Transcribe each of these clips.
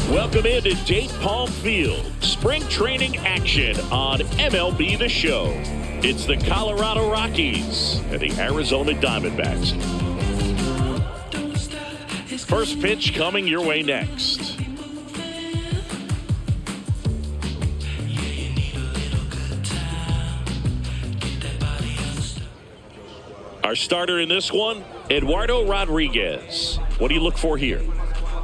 Welcome into Date Palm Field. Spring training action on MLB The Show. It's the Colorado Rockies and the Arizona Diamondbacks. First pitch coming your way next. Our starter in this one, Eduardo Rodriguez. What do you look for here?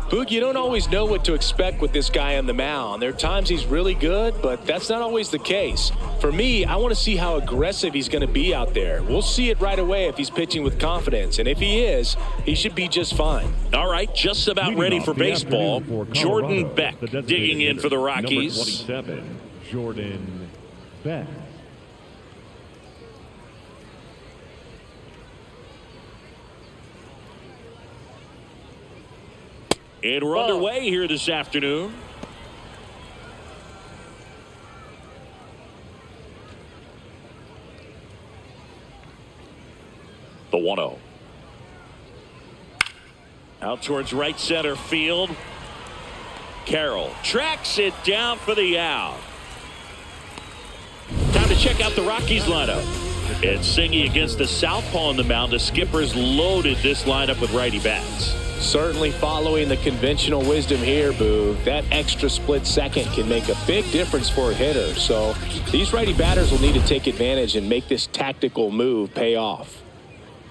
Boog, you don't always know what to expect with this guy on the mound. There are times he's really good, but that's not always the case. For me, I want to see how aggressive he's going to be out there. We'll see it right away if he's pitching with confidence. And if he is, he should be just fine. All right, just about ready for baseball. Jordan Beck digging in for the Rockies. Number 27, Jordan Beck. And we're underway here this afternoon. The 1-0. Out towards right center field. Carroll tracks it down for the out. Time to check out the Rockies lineup. And Singy against the southpaw on the mound. The skipper's loaded this lineup with righty bats. Certainly following the conventional wisdom here, Boog. That extra split second can make a big difference for a hitter. So these righty batters will need to take advantage and make this tactical move pay off.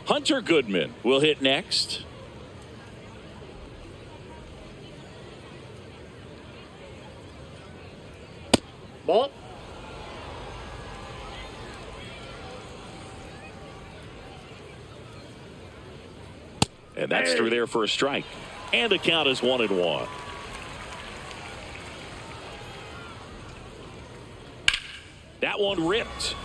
Hunter Goodman will hit next. Ball. And that's through there for a strike. And the count is 1-1. That one ripped.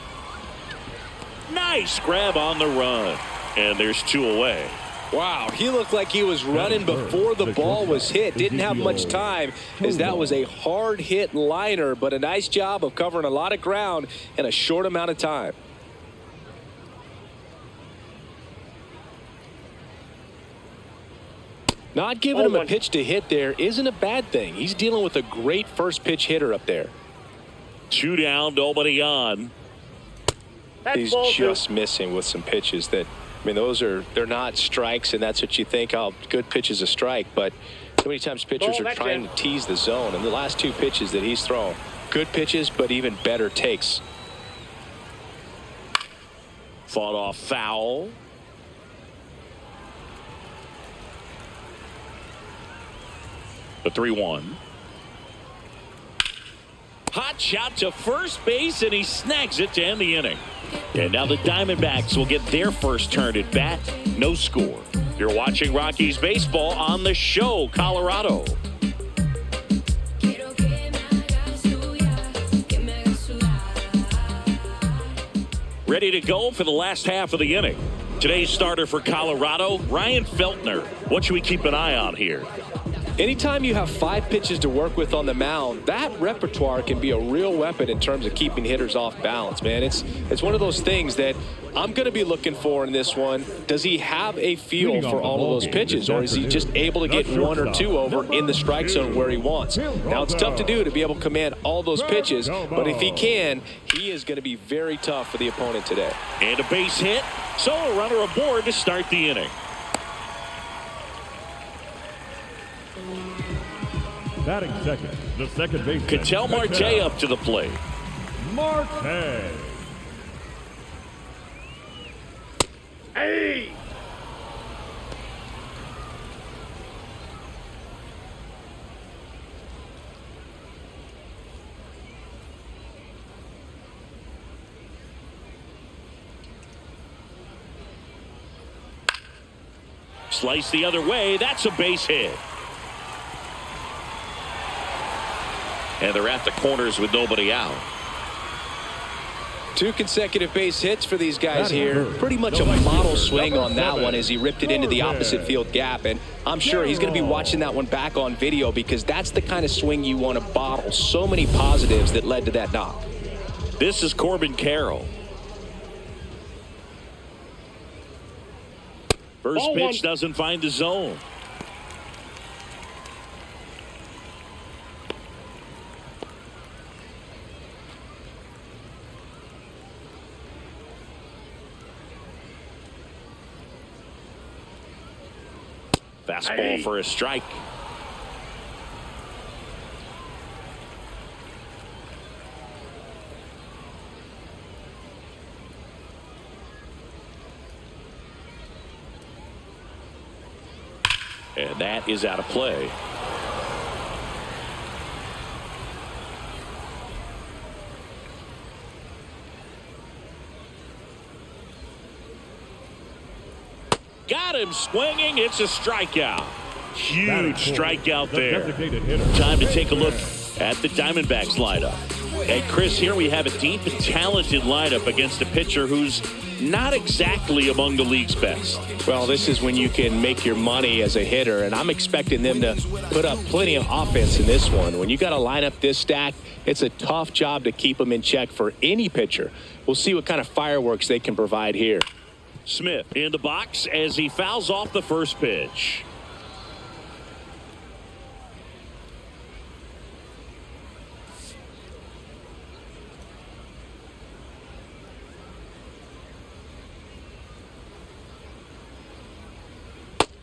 Nice grab on the run. And there's 2 away. Wow, he looked like he was running before the ball was hit. Didn't have much time as that was a hard hit liner, but a nice job of covering a lot of ground in a short amount of time. Not giving him a pitch to hit there isn't a bad thing. He's dealing with a great first pitch hitter up there. 2 down, nobody on. He's just missing with some pitches that, I mean, they're not strikes, and that's what you think, oh, good pitch is a strike. But so many times pitchers are trying to tease the zone, and the last 2 pitches that he's thrown, good pitches, but even better takes. Fought off foul. The 3-1. Hot shot to first base, and he snags it to end the inning. And now the Diamondbacks will get their first turn at bat. No score. You're watching Rockies baseball on The Show, Colorado. Ready to go for the last half of the inning. Today's starter for Colorado, Ryan Feltner. What should we keep an eye on here? Anytime you have 5 pitches to work with on the mound, that repertoire can be a real weapon in terms of keeping hitters off balance, man. It's one of those things that I'm going to be looking for in this one. Does he have a feel for all of those pitches, or is he just able to get 1 or 2 over in the strike zone where he wants? Now, it's tough to do to be able to command all those pitches, but if he can, he is going to be very tough for the opponent today. And a base hit, so a runner aboard to start the inning. Batting second, the second baseman. Ketel Marte up to the plate. Marte. Hey! Slice the other way. That's a base hit. And they're at the corners with nobody out. 2 consecutive base hits for these guys here. Pretty much a model swing on that one as he ripped it into the opposite field gap. And I'm sure he's going to be watching that one back on video because that's the kind of swing you want to bottle. So many positives that led to that knock. This is Corbin Carroll. First pitch doesn't find the zone. Fastball for a strike. And that is out of play. Got him swinging. It's a strikeout. Huge strikeout there. Time to take a look at the Diamondbacks lineup. And Chris, here we have a deep and talented lineup against a pitcher who's not exactly among the league's best. Well, this is when you can make your money as a hitter, and I'm expecting them to put up plenty of offense in this one. When you got a lineup this stacked, it's a tough job to keep them in check for any pitcher. We'll see what kind of fireworks they can provide here. Smith in the box as he fouls off the first pitch.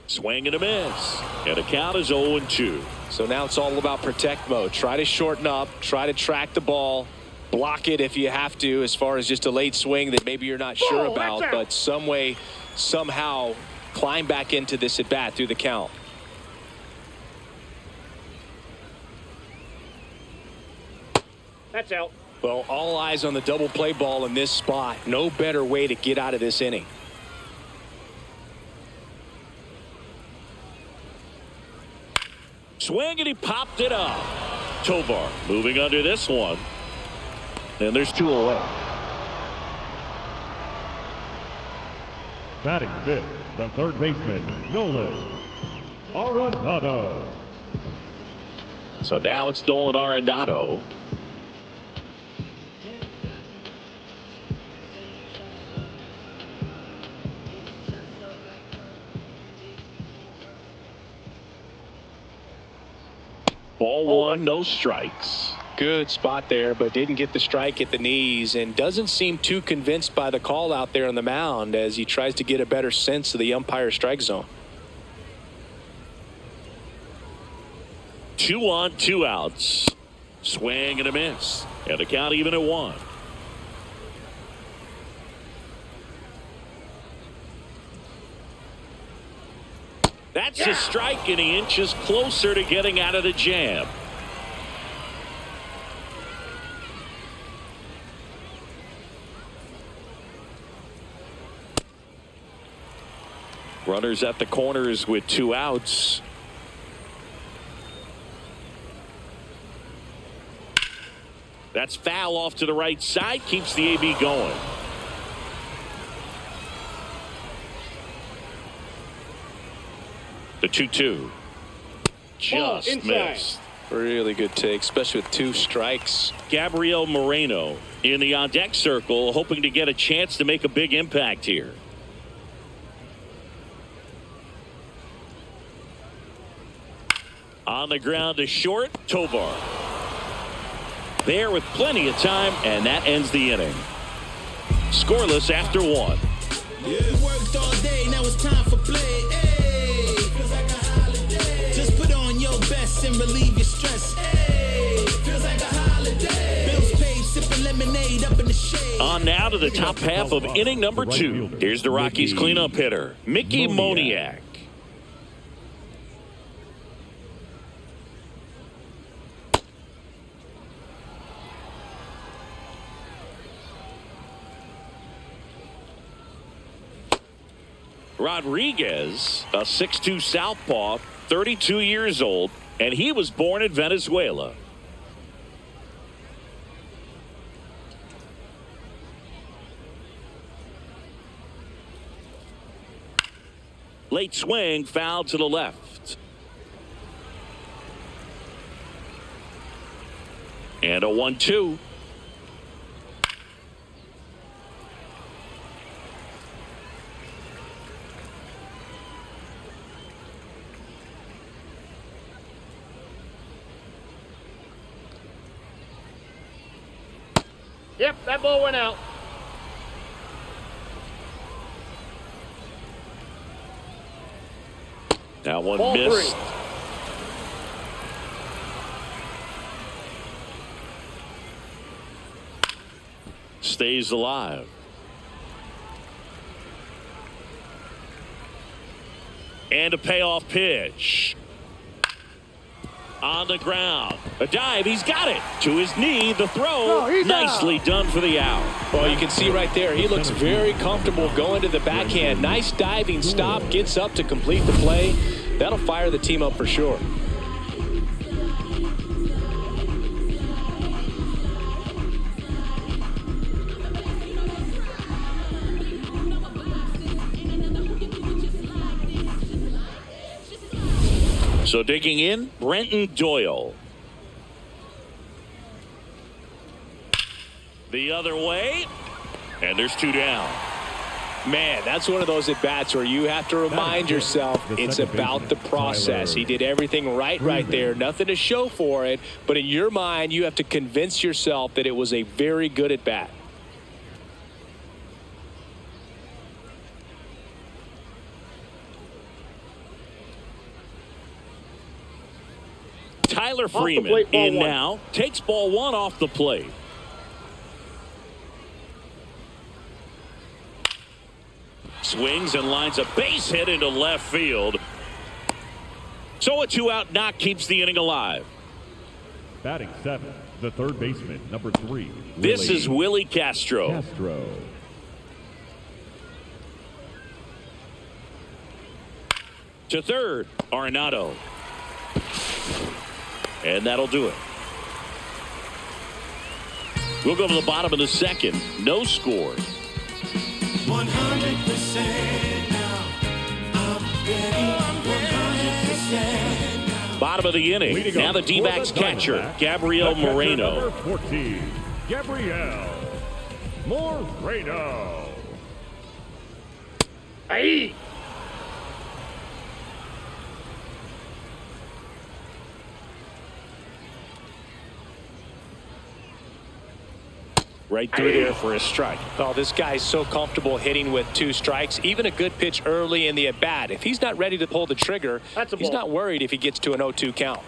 Swing and a miss. And the count is 0-2. So now it's all about protect mode. Try to shorten up. Try to track the ball. Block it if you have to, as far as just a late swing that maybe you're not sure about. But some way, somehow, climb back into this at bat through the count. That's out. Well, all eyes on the double play ball in this spot. No better way to get out of this inning. Swing and he popped it up. Tovar moving under this one. And there's 2 away. Batting fifth, the third baseman, Nolan Arenado. So now it's Nolan Arenado. Ball one, no strikes. Good spot there, but didn't get the strike at the knees, and doesn't seem too convinced by the call out there on the mound as he tries to get a better sense of the umpire's strike zone. 2 on, 2 outs. Swing and a miss. And the count even at 1. That's a strike, and he inches closer to getting out of the jam. Runners at the corners with 2 outs. That's foul off to the right side. Keeps the AB going. The 2-2. Just missed. Really good take, especially with 2 strikes. Gabriel Moreno in the on-deck circle, hoping to get a chance to make a big impact here. On the ground to short, Tovar. There with plenty of time, and that ends the inning. Scoreless after 1. Yeah. Worked all day, now it's time for play. Hey. Feels like a holiday. Just put on your best and relieve your stress. Hey. Feels like a holiday. Bills paid, sipping lemonade up in the shade. On now to the top half of inning number 2. Here's the Rockies cleanup hitter, Mickey Moniak. Rodriguez, a 6'2" southpaw, 32 years old, and he was born in Venezuela. Late swing, foul to the left. And a 1-2. Yep, that ball went out. That one Ball missed. 3. Stays alive. And a payoff pitch. On the ground. A dive. He's got it. To his knee. The throw. Nicely done for the out. Well, you can see right there, he looks very comfortable going to the backhand. Nice diving stop. Gets up to complete the play. That'll fire the team up for sure. So digging in, Brenton Doyle. The other way, and there's 2 down. Man, that's one of those at-bats where you have to remind yourself it's about the process. He did everything right there. Nothing to show for it, but in your mind, you have to convince yourself that it was a very good at-bat. Tyler Freeman plate, ball in 1. now. Takes ball 1 off the plate. Swings and lines a base hit into left field. So a 2-out knock keeps the inning alive. Batting 7th, the third baseman, number 3. This is Willie Castro. To third, Arenado. And that'll do it. We'll go to the bottom of the second. No score. 100% now. I'm ready. 100% now. Bottom of the inning. Now the D-backs catcher, Gabriel Moreno. Number 14, Gabriel Moreno. Hey! Right through there for a strike. Oh, this guy's so comfortable hitting with 2 strikes. Even a good pitch early in the at-bat. If he's not ready to pull the trigger, That's a he's ball. not worried if he gets to an 0-2 count.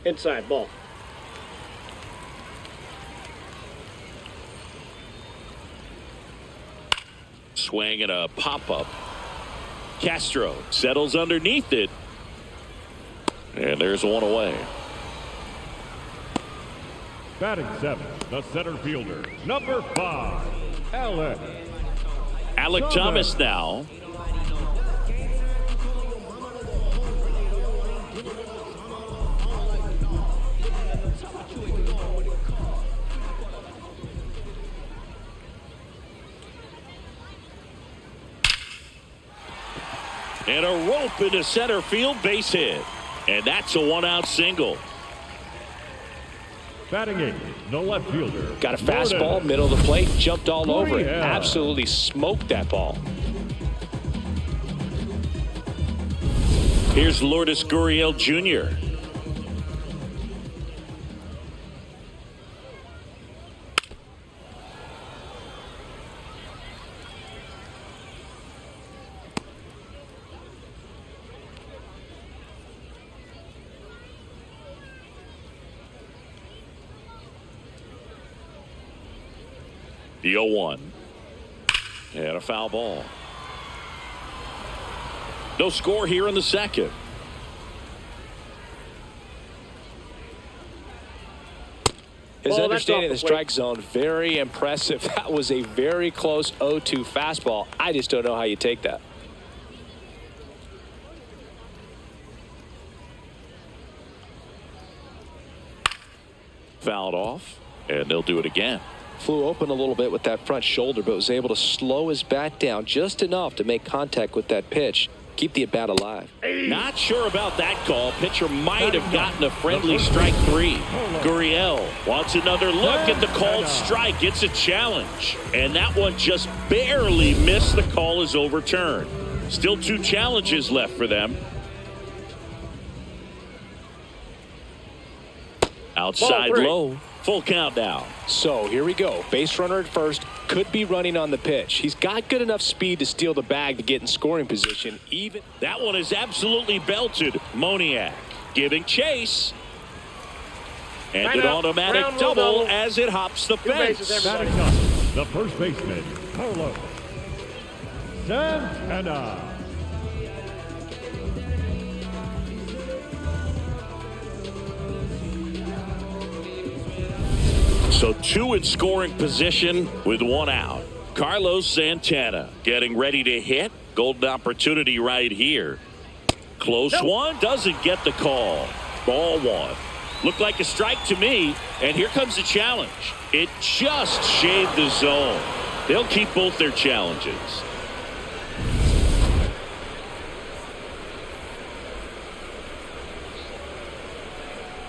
Inside ball. Swing and a pop-up. Castro settles underneath it. And there's one away. Batting 7th, the center fielder, number 5, Alec Thomas now. And a rope into center field, base hit. And that's a 1-out single. Batting 8th, the left fielder. Got a fastball, middle of the plate, jumped all over it. Gurriel. Absolutely smoked that ball. Here's Lourdes Gurriel Jr. The 0-1. And a foul ball. No score here in the second. His Ball, that's understanding of off the the strike zone, very impressive. That was a very close 0-2 fastball. I just don't know how you take that. Fouled off, and they'll do it again. Flew open a little bit with that front shoulder, but was able to slow his bat down just enough to make contact with that pitch. Keep the at-bat alive. Not sure about that call. Pitcher might have gotten a friendly strike 3. Gurriel wants another look at the called strike. It's a challenge. And that one just barely missed. The call is overturned. Still 2 challenges left for them. Outside Ball 3. low. Full count now. So here we go. Base runner at first. Could be running on the pitch. He's got good enough speed to steal the bag to get in scoring position. Even that one is absolutely belted. Moniak giving chase. And an automatic double as it hops the fence. Batting up, the first baseman, Carlos Santana. So 2 in scoring position with 1 out. Carlos Santana getting ready to hit. Golden opportunity right here. Close one. Doesn't get the call. Ball 1. Looked like a strike to me. And here comes the challenge. It just shaved the zone. They'll keep both their challenges.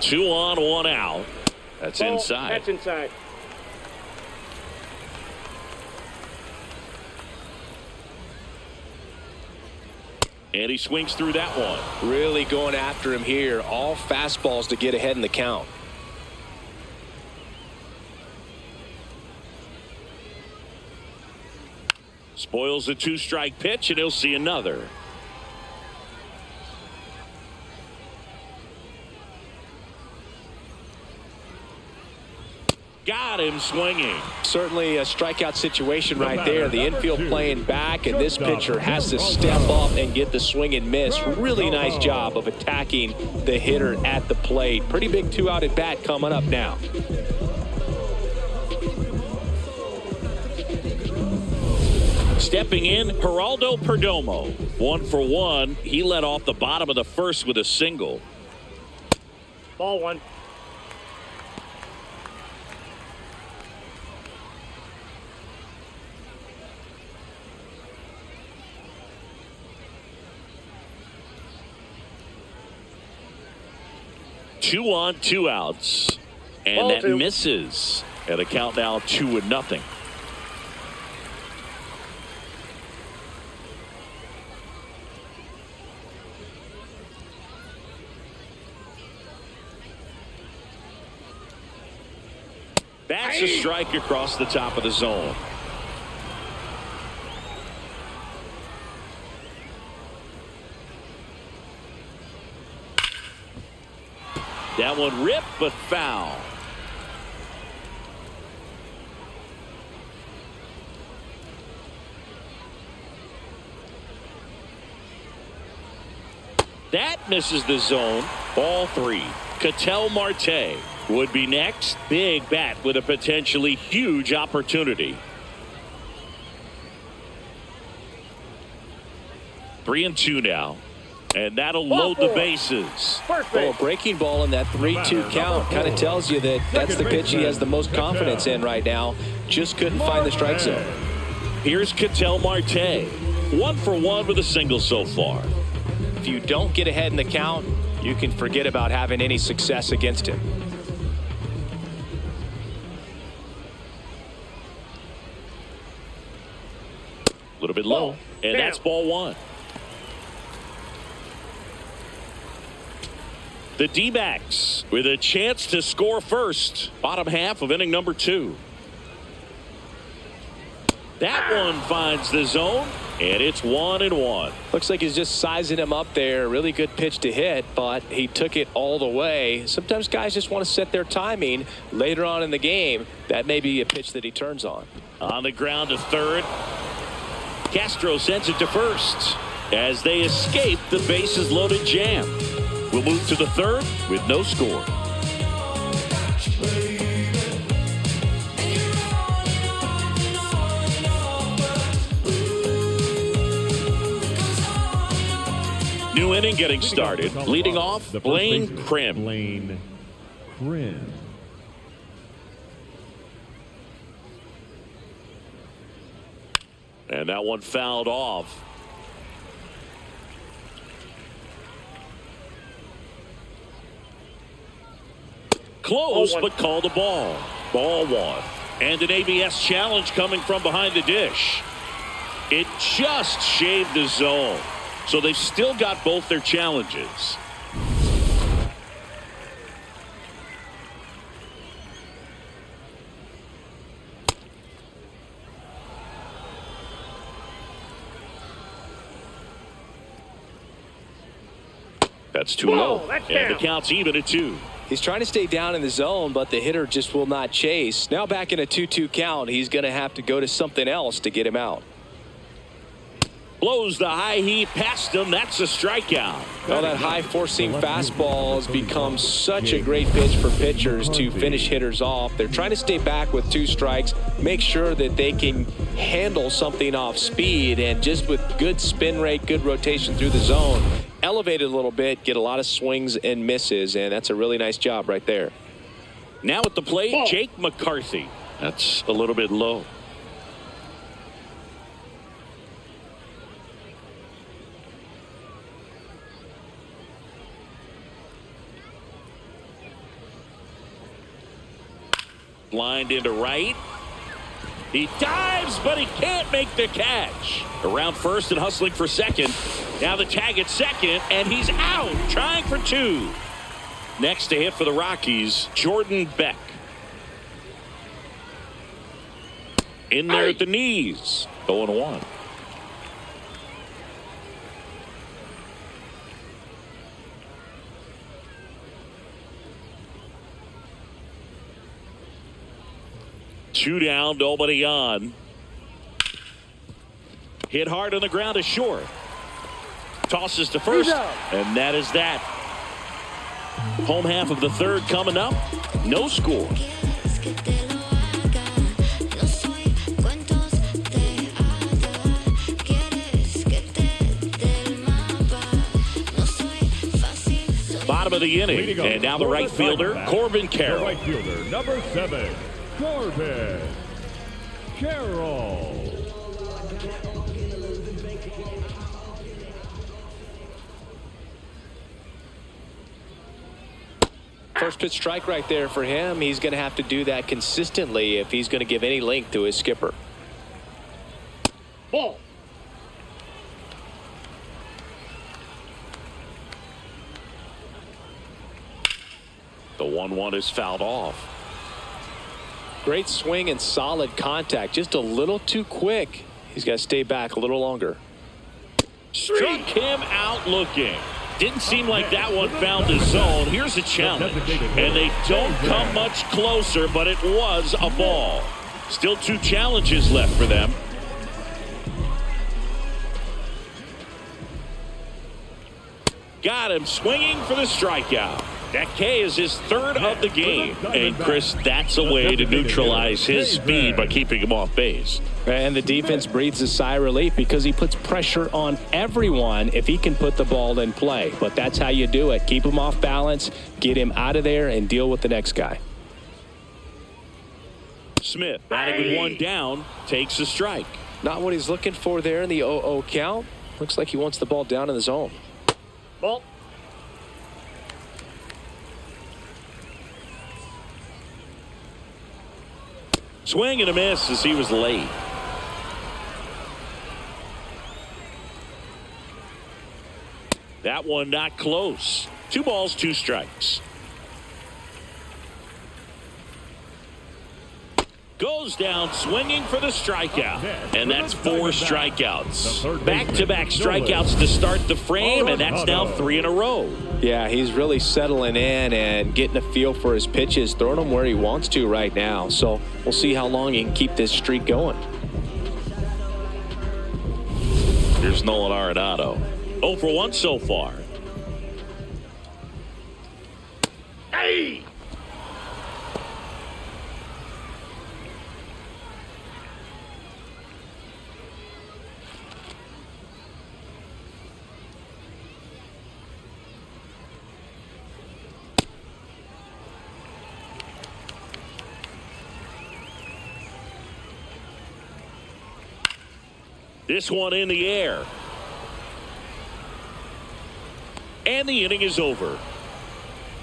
Two on, 1 out. That's ball, inside. That's inside. And he swings through that one. really going after him here. All fastballs to get ahead in the count. Spoils the 2-strike pitch, and he'll see another. Got him swinging. Certainly a strikeout situation right there. The infield playing back, and this pitcher has to step up and get the swing and miss. Really nice job of attacking the hitter at the plate. Pretty big 2-out at bat coming up now. Stepping in, Geraldo Perdomo. 1 for 1. He led off the bottom of the first with a single. Ball 1. Two on, 2 outs. And Ball that 2. misses. At a count now 2-0. That's a strike across the top of the zone. That one ripped, but foul. That misses the zone. Ball 3. Ketel Marte would be next. Big bat with a potentially huge opportunity. 3-2 now. And that'll load the bases. Well, a breaking ball in that 3-2 count kind of tells you that that's the pitch he has the most confidence in right now. Just couldn't find the strike zone. Here's Ketel Marte. 1 for 1 with a single so far. If you don't get ahead in the count, you can forget about having any success against him. A little bit low. And that's ball 1. The D-backs with a chance to score first. Bottom half of inning number 2. That one finds the zone, and it's 1-1. Looks like he's just sizing him up there. Really good pitch to hit, but he took it all the way. Sometimes guys just want to set their timing later on in the game. That may be a pitch that he turns on. On the ground to third. Castro sends it to first as they escape the bases loaded jam. We'll move to the third with no score. New inning getting started. Leading off, Blaine Krim. Blaine Krim. And that one fouled off. Close, but called a ball. Ball 1. And an ABS challenge coming from behind the dish. It just shaved the zone. So they've still got both their challenges. That's too low. That's and the down. count's even at 2. He's trying to stay down in the zone, but the hitter just will not chase. Now back in a 2-2 count, he's going to have to go to something else to get him out. Blows the high heat past him. That's a strikeout. Well, that high four-seam fastball has become such a great pitch for pitchers to finish hitters off. They're trying to stay back with 2 strikes, make sure that they can handle something off speed, and just with good spin rate, good rotation through the zone, elevate it a little bit, get a lot of swings and misses, and that's a really nice job right there. Now at the plate, Jake McCarthy. That's a little bit low. Lined into right. He dives, but he can't make the catch. Around first and hustling for second. Now the tag at second, and he's out, trying for 2. Next to hit for the Rockies, Jordan Beck. In there at the knees. 0-1. Two down, nobody on. Hit hard on the ground to short. Tosses to first, and that is that. Home half of the third coming up. No score. Bottom of the inning, and now the right fielder, Corbin Carroll. Right fielder, number 7, Corbin Carroll. First pitch strike right there for him. He's going to have to do that consistently if he's going to give any length to his skipper. Ball. The 1-1 is fouled off. Great swing and solid contact. Just a little too quick. He's got to stay back a little longer. Struck him out looking. Didn't seem like that one found his zone. Here's a challenge. And they don't come much closer, but it was a ball. Still 2 challenges left for them. Got him swinging for the strikeout. That K is his 3rd of the game. And, Chris, that's a way to neutralize his speed by keeping him off base. And the defense breathes a sigh of relief because he puts pressure on everyone if he can put the ball in play. But that's how you do it. Keep him off balance, get him out of there, and deal with the next guy. Smith, batting with 1 down, takes a strike. Not what he's looking for there in the 0-0 count. Looks like he wants the ball down in the zone. Ball. Swing and a miss as he was late. That one not close. 2 balls, 2 strikes. Goes down swinging for the strikeout. And that's 4 strikeouts. Back-to-back strikeouts to start the frame, and that's now 3 in a row. Yeah, he's really settling in and getting a feel for his pitches, throwing them where he wants to right now. So we'll see how long he can keep this streak going. Here's Nolan Arenado. 0 for 1 so far. Hey! This one in the air. And the inning is over.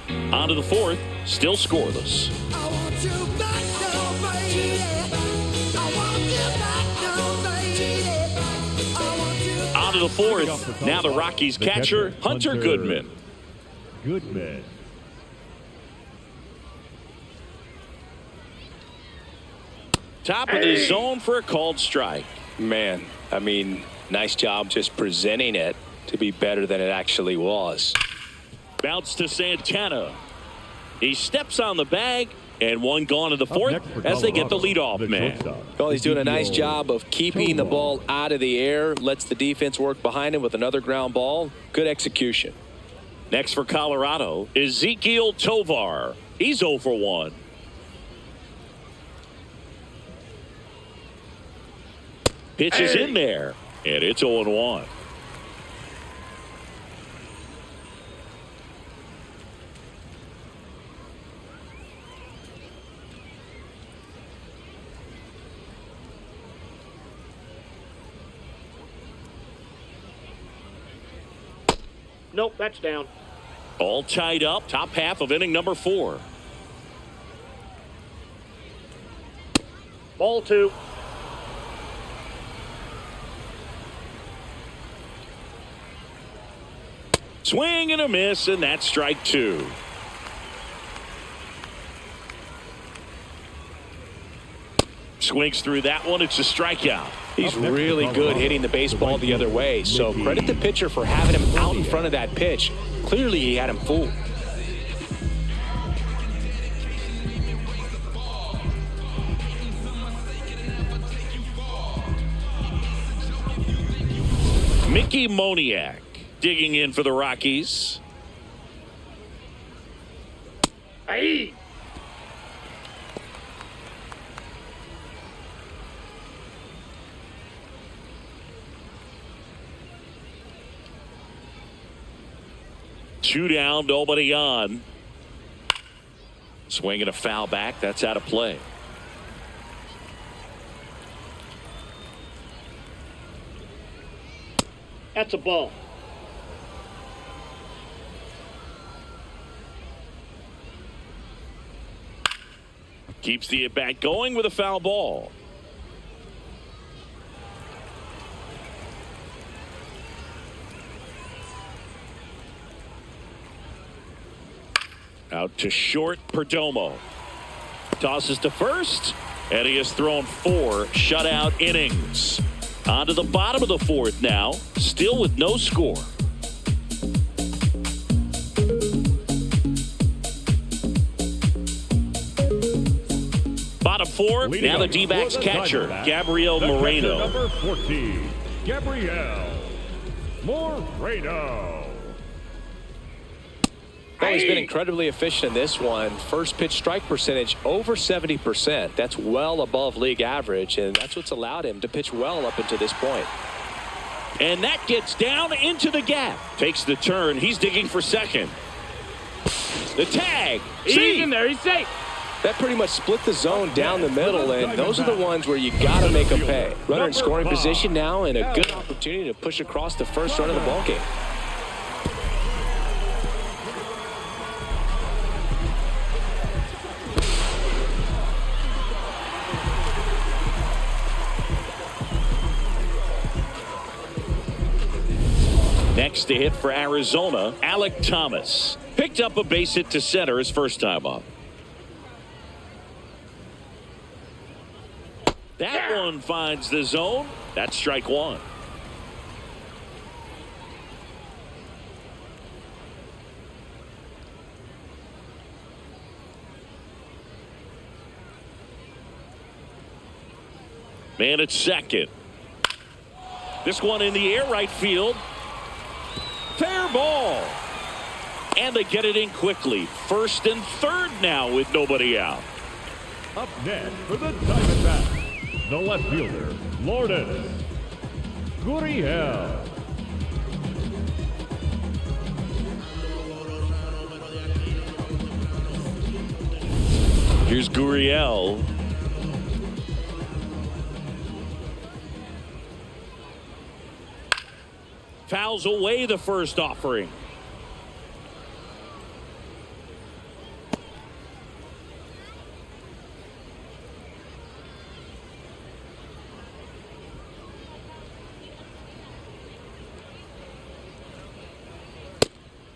On to the 4th, still scoreless. On to the 4th, now the Rockies catcher, Hunter Goodman. Goodman. Top of the zone for a called strike. Man, I mean, nice job just presenting it to be better than it actually was. Bounce to Santana. He steps on the bag, and one gone in the fourth as they get the leadoff man. Well, he's doing a nice job of keeping the ball out of the air, lets the defense work behind him with another ground ball. Good execution. Next for Colorado, Ezequiel Tovar. He's 0 for 1. Pitch is in there, and it's 0-1. Nope, that's down. All tied up, top half of inning number 4. Ball 2. Swing and a miss, and that's strike 2. Swings through that one. It's a strikeout. He's really good hitting the baseball the other way, so credit the pitcher for having him out in front of that pitch. Clearly, he had him fooled. Mickey Moniak digging in for the Rockies. Hey! Two down, nobody on. Swinging a foul back. That's out of play. That's a ball. Keeps the at-bat going with a foul ball. Out to short, Perdomo. Tosses to first, and he has thrown 4 shutout innings. On to the bottom of the 4th now, still with no score. Bottom 4, now the D-backs catcher, Gabriel Moreno. Number 14, Gabriel Moreno. Well, he's been incredibly efficient in this one. First pitch strike percentage over 70%. That's well above league average, and that's what's allowed him to pitch well up until this point. And that gets down into the gap. Takes the turn. He's digging for second. The tag. He's in there. He's safe. That pretty much split the zone down the middle, and those are the ones where you got to make them pay. Runner in scoring position now, and a good opportunity to push across the first run of the ballgame. Next to hit for Arizona, Alec Thomas. Picked up a base hit to center his first time up. That one finds the zone. That's strike 1. Man at second. This one in the air, right field. Fair ball. And they get it in quickly. First and third now with nobody out. Up next for the Diamondbacks, the left fielder, Lourdes Gurriel. Here's Gurriel. Fouls away the first offering.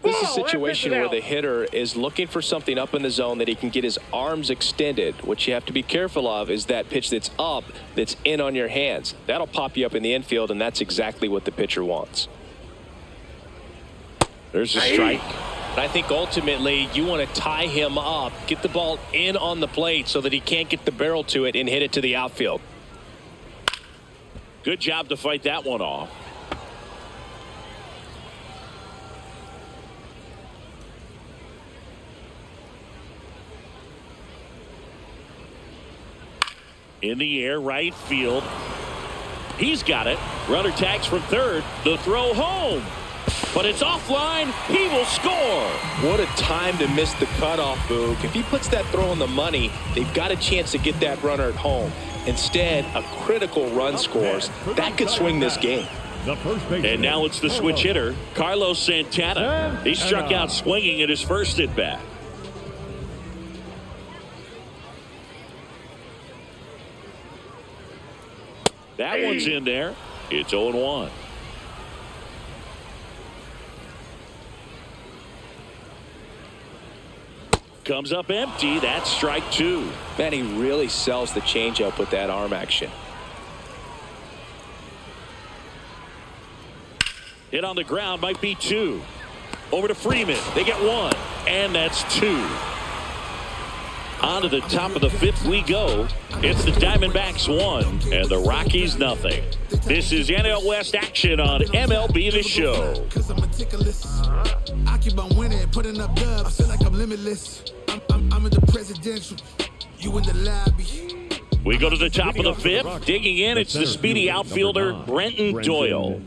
This is a situation where the hitter is looking for something up in the zone that he can get his arms extended. What you have to be careful of is that pitch that's up, that's in on your hands. That'll pop you up in the infield, and that's exactly what the pitcher wants. There's a strike. I think ultimately you want to tie him up, get the ball in on the plate so that he can't get the barrel to it and hit it to the outfield. Good job to fight that one off. In the air, right field. He's got it. Runner tags from third. The throw home. But it's offline. He will score. What a time to miss the cutoff, Boog. If he puts that throw on the money, they've got a chance to get that runner at home. Instead, a critical run scores. That could swing this game. And now it's the switch hitter, Carlos Santana. He struck out swinging in his first at bat. That one's in there. It's 0-1. Comes up empty. That's strike two. Man, he really sells the changeup with that arm action. Hit on the ground, might be two. Over to Freeman. They get one. And that's two. On to the top of the fifth we go. It's the Diamondbacks 1 and the Rockies nothing. This is NL West action on MLB The Show. I keep on winning, putting up dubs. I feel like I'm limitless. I'm in the presidential. You in the lobby. We go to the top of the fifth. Digging in, it's the speedy outfielder, Brenton Doyle.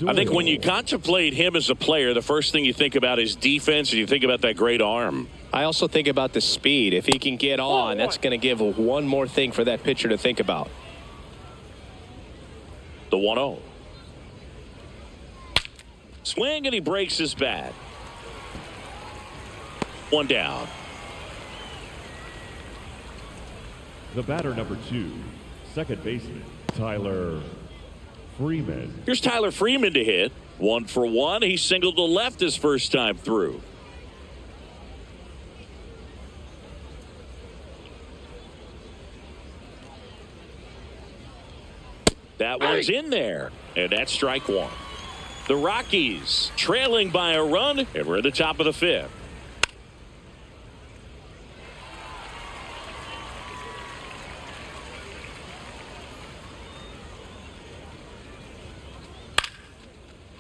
I think when you contemplate him as a player, the first thing you think about is defense, and you think about that great arm. I also think about the speed. If he can get on, that's going to give one more thing for that pitcher to think about. The 1-0. Swing, and he breaks his bat. One down. The batter, number 2, second baseman, Tyler Freeman. Here's Tyler Freeman to hit. 1 for 1. He singled to left his first time through. That one's in there, and that's strike one. The Rockies trailing by a run, and we're at the top of the fifth.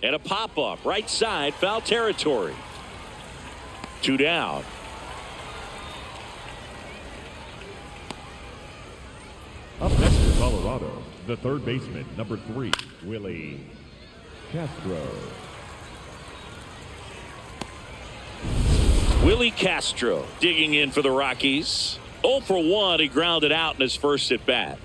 And a pop-up, right side, foul territory. 2 down. Up next for Colorado, the third baseman, number 3, Willie Castro. Willie Castro digging in for the Rockies. 0 for 1. He grounded out in his first at bat.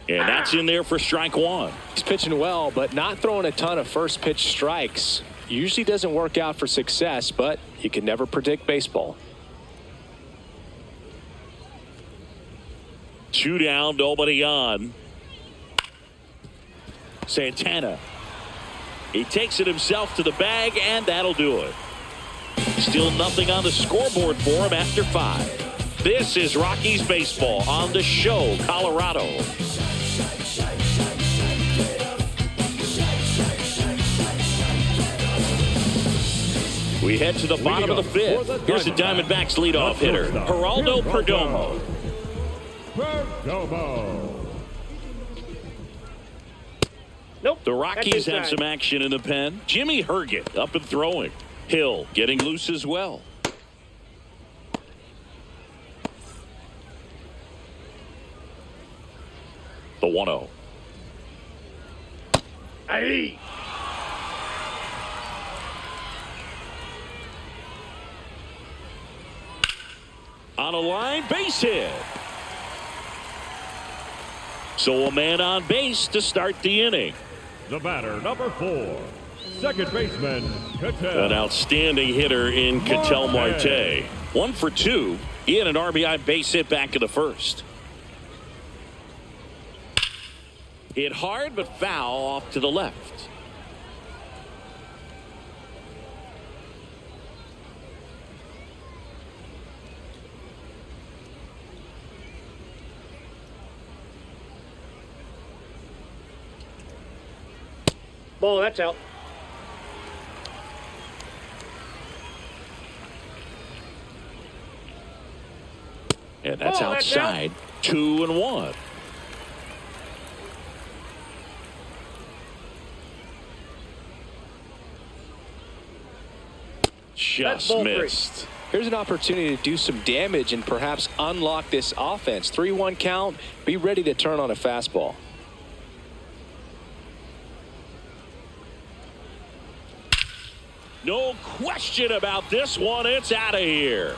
And that's in there for strike one. He's pitching well, but not throwing a ton of first pitch strikes. Usually doesn't work out for success, but you can never predict baseball. 2 down, nobody on. Santana. He takes it himself to the bag, and that'll do it. Still nothing on the scoreboard for him after 5. This is Rockies baseball on The Show, Colorado. We head to the bottom of the fifth. Here's the Diamondbacks leadoff hitter, Geraldo Perdomo. Nope. The Rockies have some action in the pen. Jimmy Herget up and throwing. Hill getting loose as well. The 1-0. Aye. On a line, base hit. So a man on base to start the inning. The batter, number 4, second baseman, Ketel. An outstanding hitter in Ketel Marte. 1 for 2. He had an RBI base hit back in the first. Hit hard but foul off to the left. Ball, that's out. And that's outside. 2-1. Just missed. Here's an opportunity to do some damage and perhaps unlock this offense. 3-1 count. Be ready to turn on a fastball. No question about this one. It's out of here.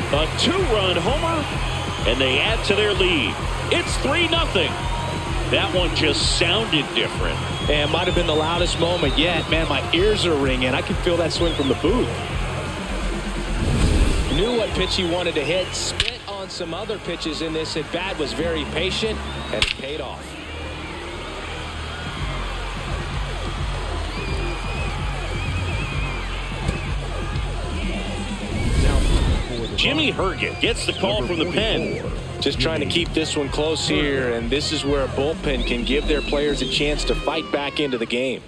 A 2-run homer, and they add to their lead. It's 3-0. That one just sounded different. And might have been the loudest moment yet. Man, my ears are ringing. I can feel that swing from the booth. Knew what pitch he wanted to hit. Spit on some other pitches in this at bat. Was very patient, and it paid off. Jimmy Herget gets the call from the pen. Just trying to keep this one close here, and this is where a bullpen can give their players a chance to fight back into the game.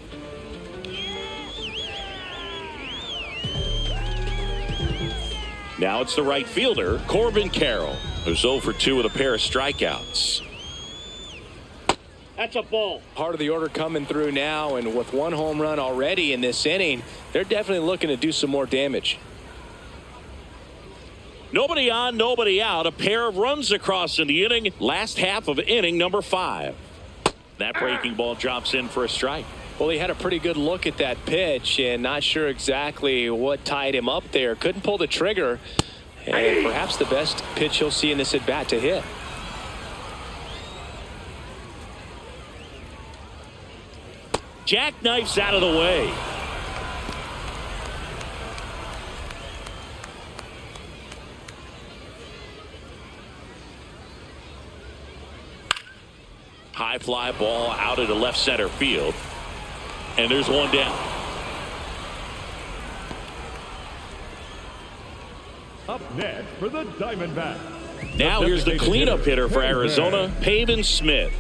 Now it's the right fielder, Corbin Carroll, who's 0 for 2 with a pair of strikeouts. That's a ball. Part of the order coming through now, and with 1 home run already in this inning, they're definitely looking to do some more damage. Nobody on, nobody out. A pair of runs across in the inning. Last half of inning number 5. That breaking ball drops in for a strike. Well, he had a pretty good look at that pitch and not sure exactly what tied him up there. Couldn't pull the trigger, and perhaps the best pitch he'll see in this at bat to hit. Jackknife's out of the way. High fly ball out into left center field. And there's one down. Up next for the Diamondbacks. Now here's the cleanup hitter for Arizona, Pavin Smith.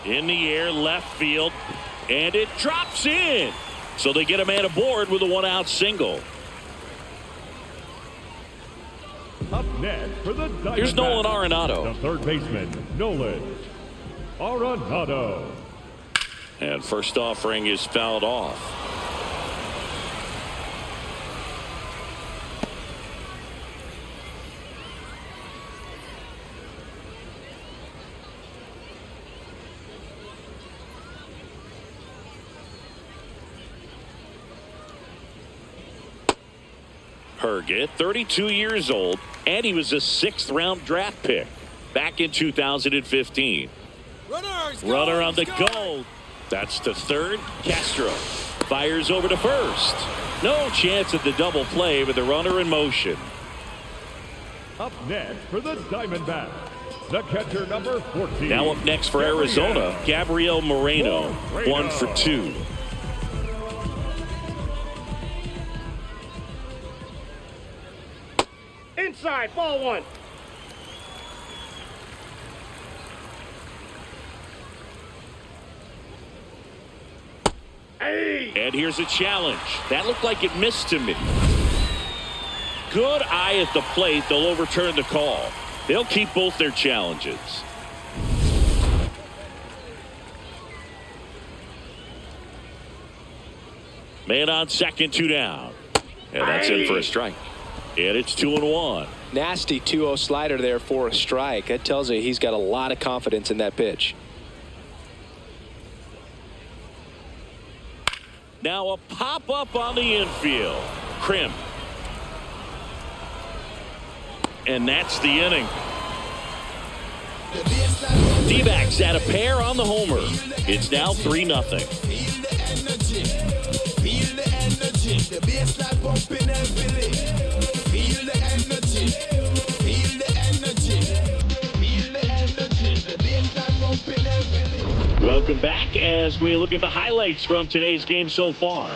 In the air, left field, and it drops in. So they get a man aboard with a 1-out single. Up next for the Diamondbacks. Here's Nolan Arenado. The third baseman, Nolan Arenado. And first offering is fouled off. Herget, 32 years old, and he was a 6th-round draft pick back in 2015. Runner on the goal. That's to third. Castro fires over to first. No chance at the double play with the runner in motion. Up next for the Diamondbacks, the catcher number 14. Now up next for Arizona, Gabriel Moreno, 1 for 2. Inside, ball 1. And here's a challenge. That looked like it missed to me. Good eye at the plate. They'll overturn the call. They'll keep both their challenges. Man on second, 2 down. And that's in for a strike. And it's 2-1. Nasty 2-0 slider there for a strike. That tells you he's got a lot of confidence in that pitch. Now a pop-up on the infield. Krim. And that's the inning. D-backs add a pair on the homer. It's now 3-0. Welcome back as we look at the highlights from today's game so far.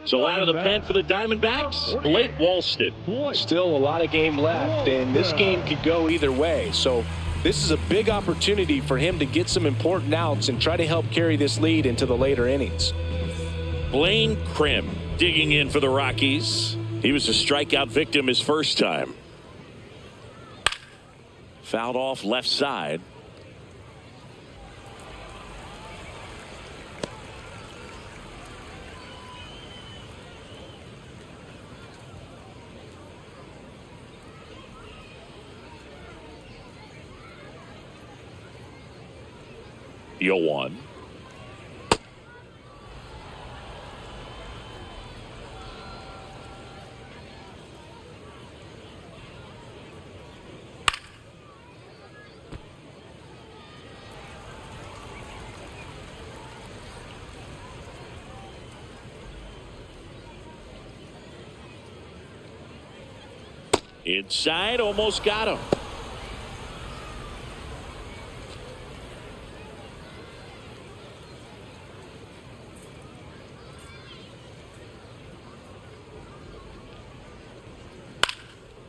So out of the pen for the Diamondbacks, Blake Walston. Still a lot of game left, and this game could go either way. So this is a big opportunity for him to get some important outs and try to help carry this lead into the later innings. Blaine Krim digging in for the Rockies. He was a strikeout victim his first time. Fouled off left side. The 0-1. Inside, almost got him.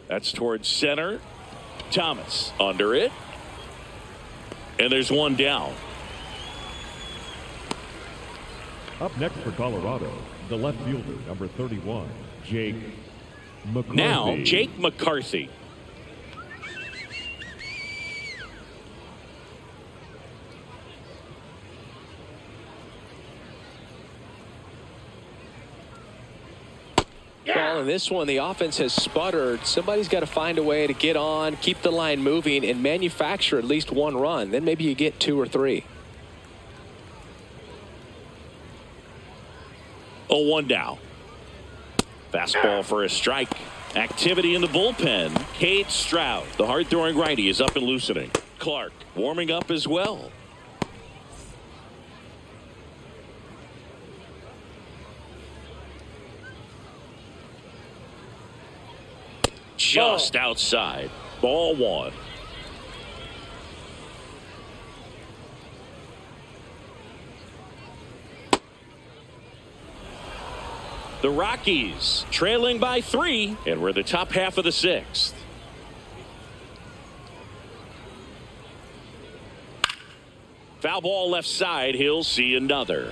That's towards center. Thomas under it. And there's one down. Up next for Colorado, the left fielder, number 31, Jake McCarthy. Now, Jake McCarthy. Well, in this one, the offense has sputtered. Somebody's got to find a way to get on, keep the line moving, and manufacture at least one run. Then maybe you get 2 or 3. 0-1 now. Fastball for a strike. Activity in the bullpen. Cade Stroud, the hard-throwing righty, is up and loosening. Clark warming up as well. Just outside. Ball 1. The Rockies trailing by 3, and we're the top half of the 6th. Foul ball left side. He'll see another.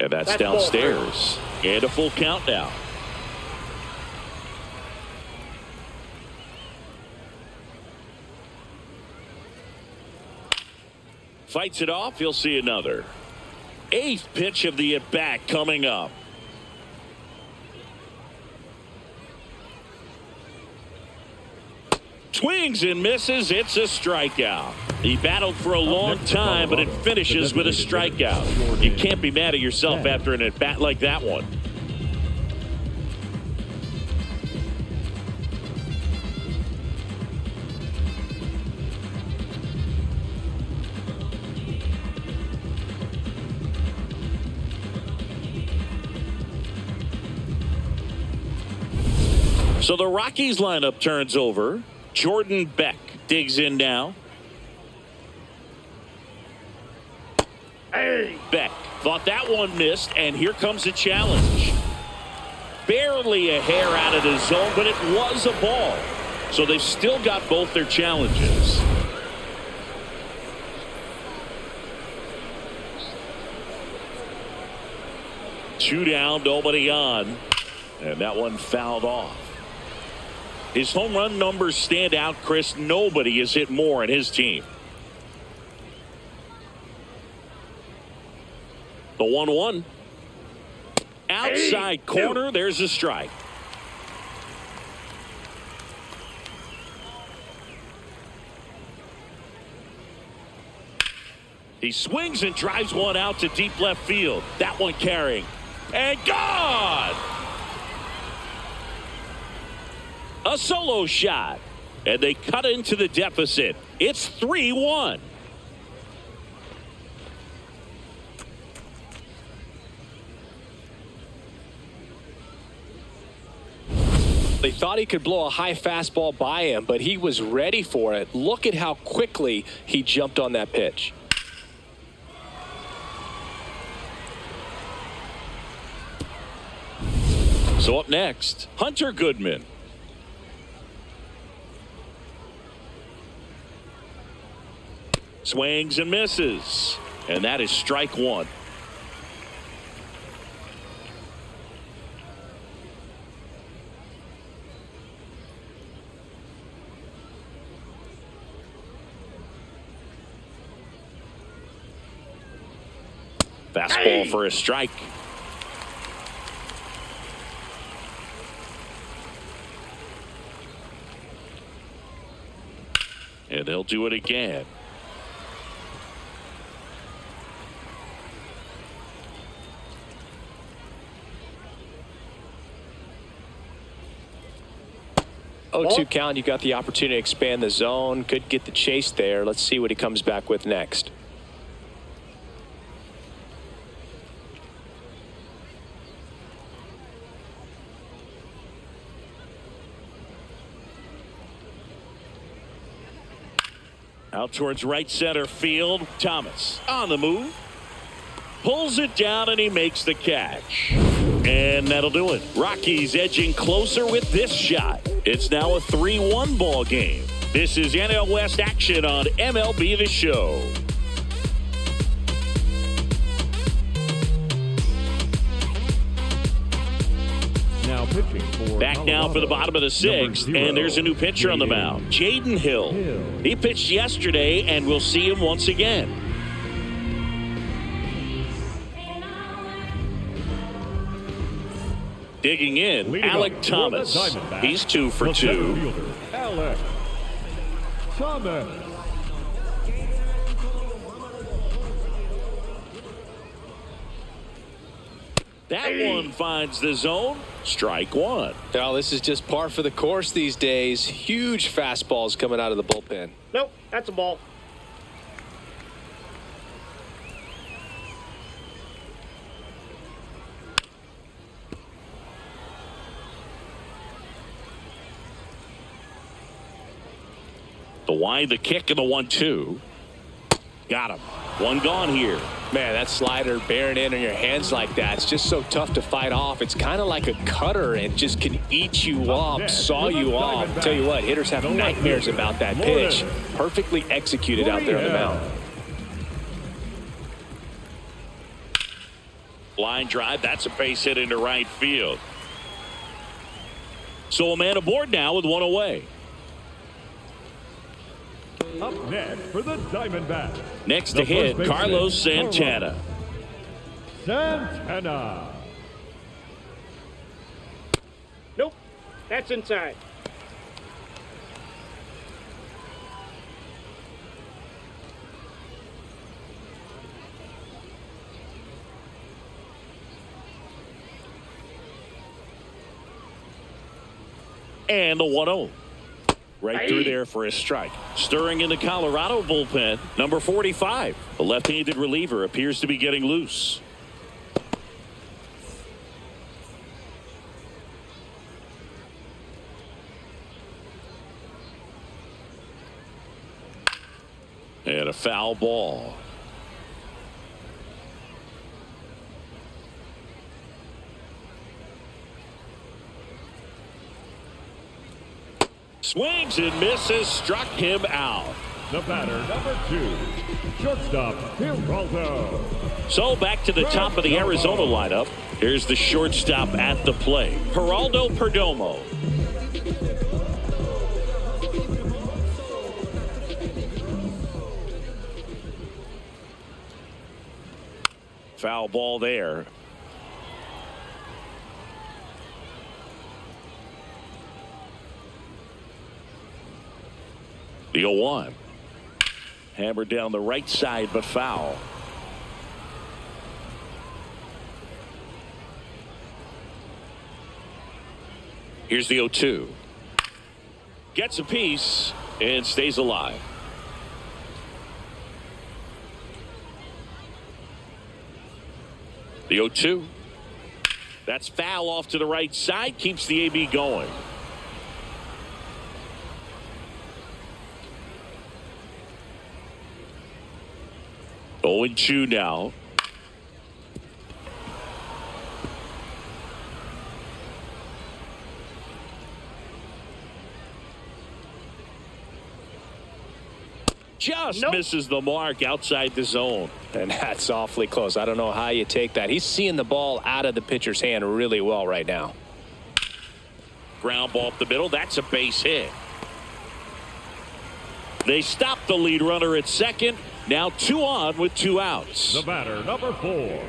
And that's downstairs. And a full count now. Fights it off. He'll see another. 8th pitch of the at-bat coming up. Swings and misses. It's a strikeout. He battled for a long time, but it finishes with a strikeout. You can't be mad at yourself after an at-bat like that one. So the Rockies lineup turns over. Jordan Beck digs in now. Beck thought that one missed, and here comes a challenge. Barely a hair out of the zone, but it was a ball. So they've still got both their challenges. Two down, nobody on. And that one fouled off. His home run numbers stand out, Chris. Nobody has hit more in his team. The 1-1. Outside corner. There's a strike. He swings and drives one out to deep left field. That one carrying. And gone! A solo shot. And they cut into the deficit. It's 3-1. They thought he could blow a high fastball by him, but he was ready for it. Look at how quickly he jumped on that pitch. So up next, Hunter Goodman. Swings and misses. And that is strike one. Fastball for a strike. And they'll do it again. Oh, 2 count. You got the opportunity to expand the zone. Could get the chase there. Let's see what he comes back with next. Out towards right center field. Thomas on the move. Pulls it down and he makes the catch. And that'll do it. Rockies edging closer with this shot. It's now a 3-1 ball game. This is NL West action on MLB The Show. Now pitching for Back Colorado, now for the bottom of the sixth, and there's a new pitcher on the mound, Jaden Hill. He pitched yesterday, and we'll see him once again. Digging in, Leading Alec up Thomas. for the Diamondbacks, He's 2 for the center 2. fielder, Alec Thomas. That one finds the zone. Strike one. Now, this is just par for the course these days. Huge fastballs coming out of the bullpen. Nope, that's a ball. The wide, the kick, and the 1-2. Got him. One gone here. Man, that slider bearing in on your hands like that, it's just so tough to fight off. It's kind of like a cutter and just can eat you up, saw you off. Tell you what, hitters have nightmares about that pitch. Perfectly executed out there on the mound. Line drive, that's a base hit into right field. So a man aboard now with one away. Up next for the Diamondbacks. Next to hit, Carlos Santana. Santana. Nope, that's inside. And the 1-0. Right through there for a strike. Stirring in the Colorado bullpen, number 45. The left-handed reliever appears to be getting loose. And a foul ball. Swings and misses, struck him out. The batter, number 2, shortstop, Geraldo. So back to the top of the Arizona lineup. Here's the shortstop at the plate, Geraldo Perdomo. Foul ball there. The 0-1. Hammered down the right side, but foul. Here's the 0-2. Gets a piece and stays alive. The 0-2. That's foul off to the right side. Keeps the AB going. Oh, and 2 now. Just misses the mark outside the zone. And that's awfully close. I don't know how you take that. He's seeing the ball out of the pitcher's hand really well right now. Ground ball up the middle. That's a base hit. They stop the lead runner at second. Now 2 on with 2 outs. The batter, number 4,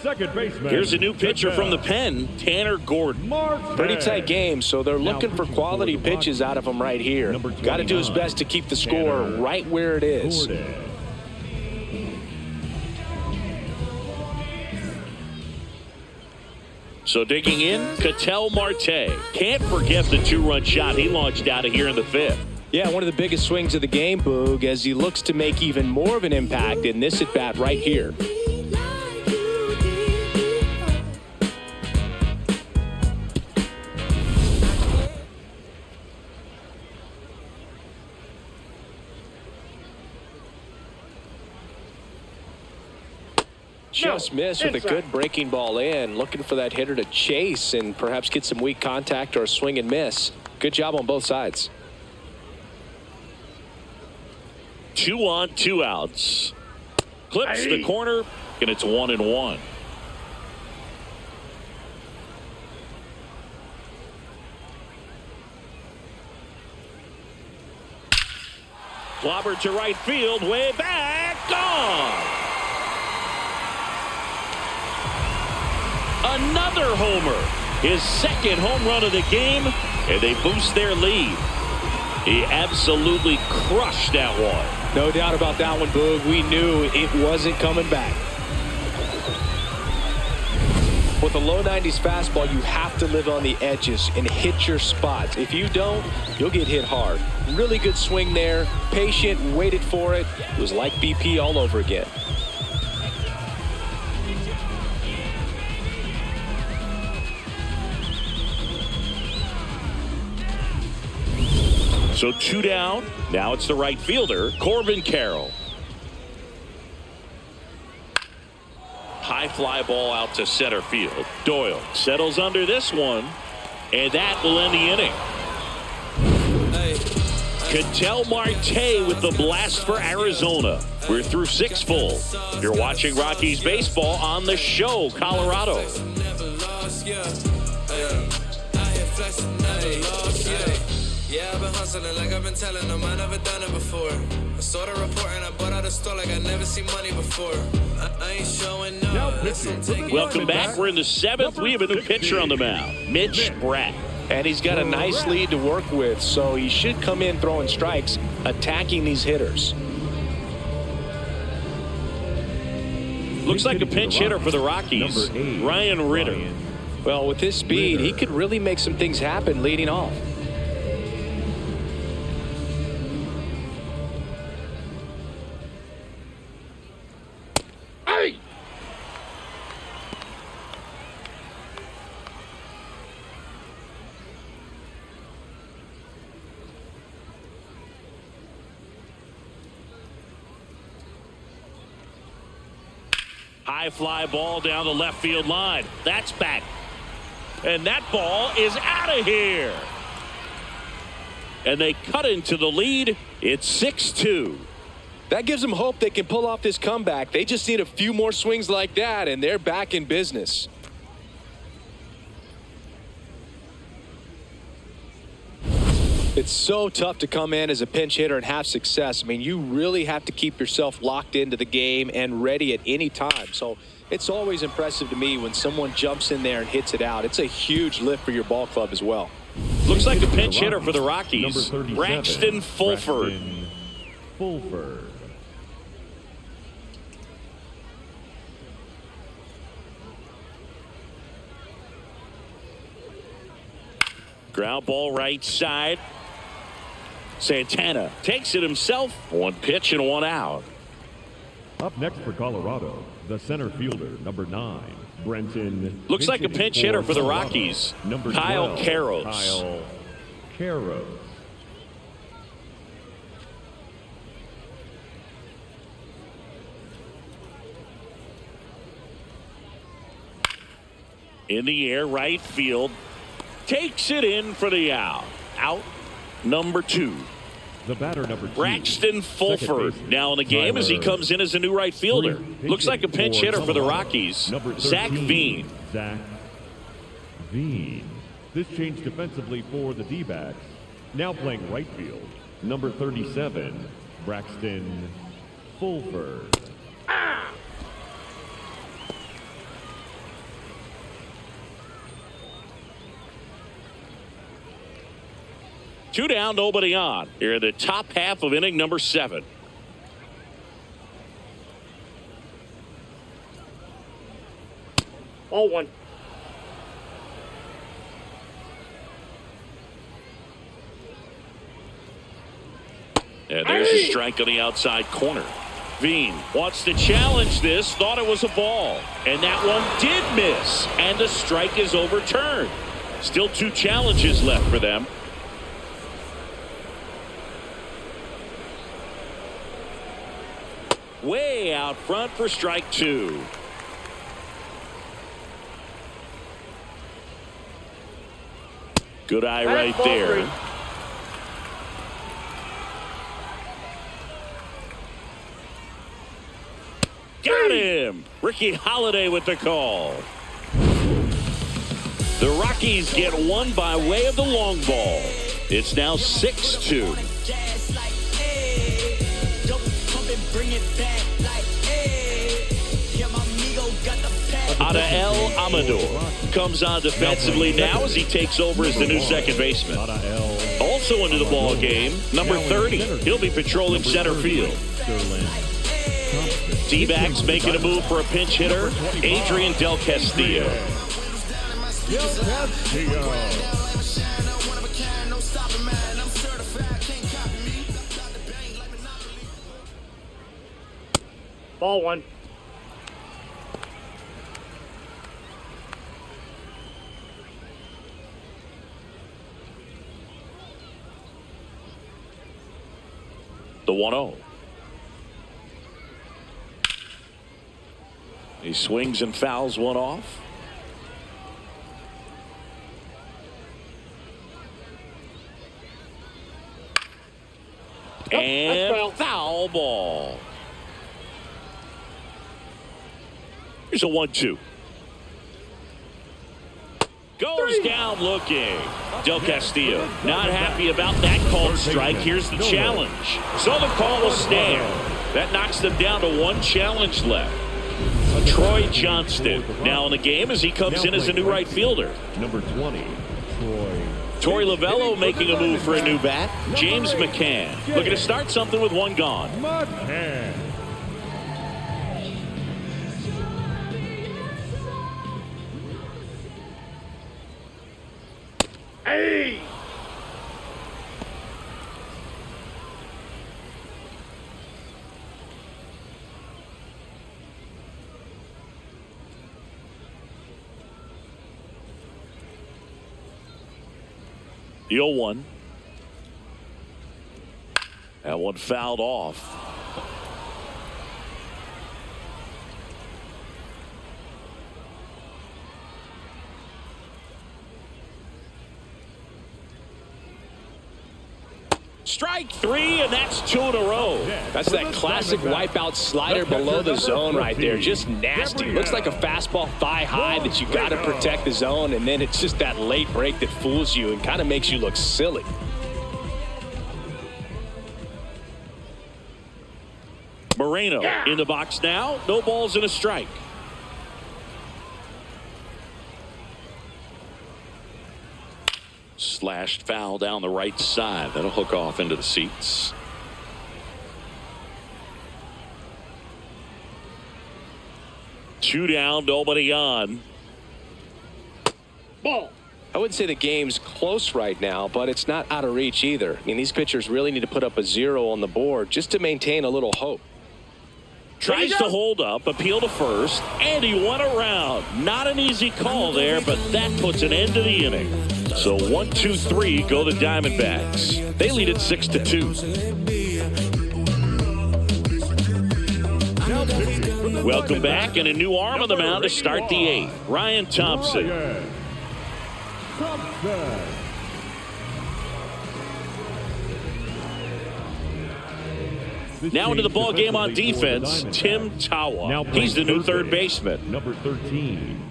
second baseman. Here's a new pitcher from the pen, Tanner Gordon. Pretty tight game, so they're looking for quality pitches out of him right here. Got to do his best to keep the score right where it is. So digging in, Ketel Marte. Can't forget the 2-run shot he launched out of here in the 5th. Yeah, one of the biggest swings of the game, Boog, as he looks to make even more of an impact in this at-bat right here. Just missed with a good breaking ball in. Looking for that hitter to chase and perhaps get some weak contact or a swing and miss. Good job on both sides. 2 on, 2 outs. Clips the corner, and it's 1-1. Clobber to right field, way back, gone. Another homer, his second home run of the game, and they boost their lead. He absolutely crushed that one. No doubt about that one, Boog. We knew it wasn't coming back. With a low 90s fastball, you have to live on the edges and hit your spots. If you don't, you'll get hit hard. Really good swing there. Patient, waited for it. It was like BP all over again. So 2 down. Now it's the right fielder, Corbin Carroll. High fly ball out to center field. Doyle settles under this one, and that will end the inning. Ketel Marte with the blast for Arizona. We're through 6 full. You're watching Rockies baseball on the show, Colorado. Yeah, I've been hustling like I've been telling them I never done it before. I saw the report and I bought out a store like I never seen money before. I ain't showing no. Welcome back. We're in the 7th. We have a new pitcher on the mound, Mitch Bratt. And he's got a nice lead to work with, so he should come in throwing strikes, attacking these hitters. Looks like a pinch hitter for the Rockies, Ryan Ritter. Well, with his speed, he could really make some things happen leading off. High fly ball down the left field line. That's back. And that ball is out of here. And they cut into the lead. It's 6-2. That gives them hope they can pull off this comeback. They just need a few more swings like that, and they're back in business. It's so tough to come in as a pinch hitter and have success. I mean, you really have to keep yourself locked into the game and ready at any time. So it's always impressive to me when someone jumps in there and hits it out. It's a huge lift for your ball club as well. Looks like a pinch hitter for the Rockies, Braxton Fulford. Ground ball right side. Santana takes it himself. One pitch and one out. Up next for Colorado, the center fielder, number 9, Brenton. Looks like a pinch hitter for the Rockies. Number Kyle 12, Karros. Kyle Karros. In the air, right field. Takes it in for the out. Out number 2. The batter, number 2, Braxton Fulford now in the game as he comes in as a new right fielder. Looks like a pinch hitter for the Rockies. Zach Veen. Zach Veen. This change defensively for the D-backs. Now playing right field, number 37, Braxton Fulford. Two down, nobody on. Here in the top half of inning number 7. Ball 1. And there's a strike on the outside corner. Veen wants to challenge this, thought it was a ball. And that one did miss. And the strike is overturned. Still 2 challenges left for them. Way out front for strike 2. Good eye right there. Got him. Ricky Holiday with the call. The Rockies get one by way of the long ball. It's now 6-2. Adael Amador comes on defensively now as he takes over as the new second baseman. Also into the ball game, number 30. He'll be patrolling center field. D-backs making a move for a pinch hitter, Adrian Del Castillo. Ball 1. The 1-0. He swings and fouls one off. And foul ball. Here's a 1-2. Goes down looking. Del Castillo not happy about that called strike. Here's the challenge. So the call will stand. That knocks them down to 1 challenge left. Troy Johnston now in the game as he comes in as a new right fielder. Number 20, Torey Lovullo making a move for a new bat. James McCann looking to start something with 1 gone. McCann. Hey! The 0-1. That one fouled off. Strike 3, and that's 2 in a row. That's that classic wipeout slider below the zone right there. Just nasty. Looks like a fastball thigh high that you got to protect the zone, and then it's just that late break that fools you and kind of makes you look silly. Moreno in the box now. No balls and a strike. Slashed foul down the right side. That'll hook off into the seats. Two down, nobody on. Ball. I wouldn't say the game's close right now, but it's not out of reach either. I mean, these pitchers really need to put up a 0 on the board just to maintain a little hope. Tries to hold up, appeal to first, and he went around. Not an easy call there, but that puts an end to the inning. So 1, 2, 3 go the Diamondbacks. They lead it 6-2. Welcome back, and a new arm on the mound to start the 8th. Ryan Thompson. Now into the ball game on defense, Tim Tawa. He's the new third baseman. Number 13,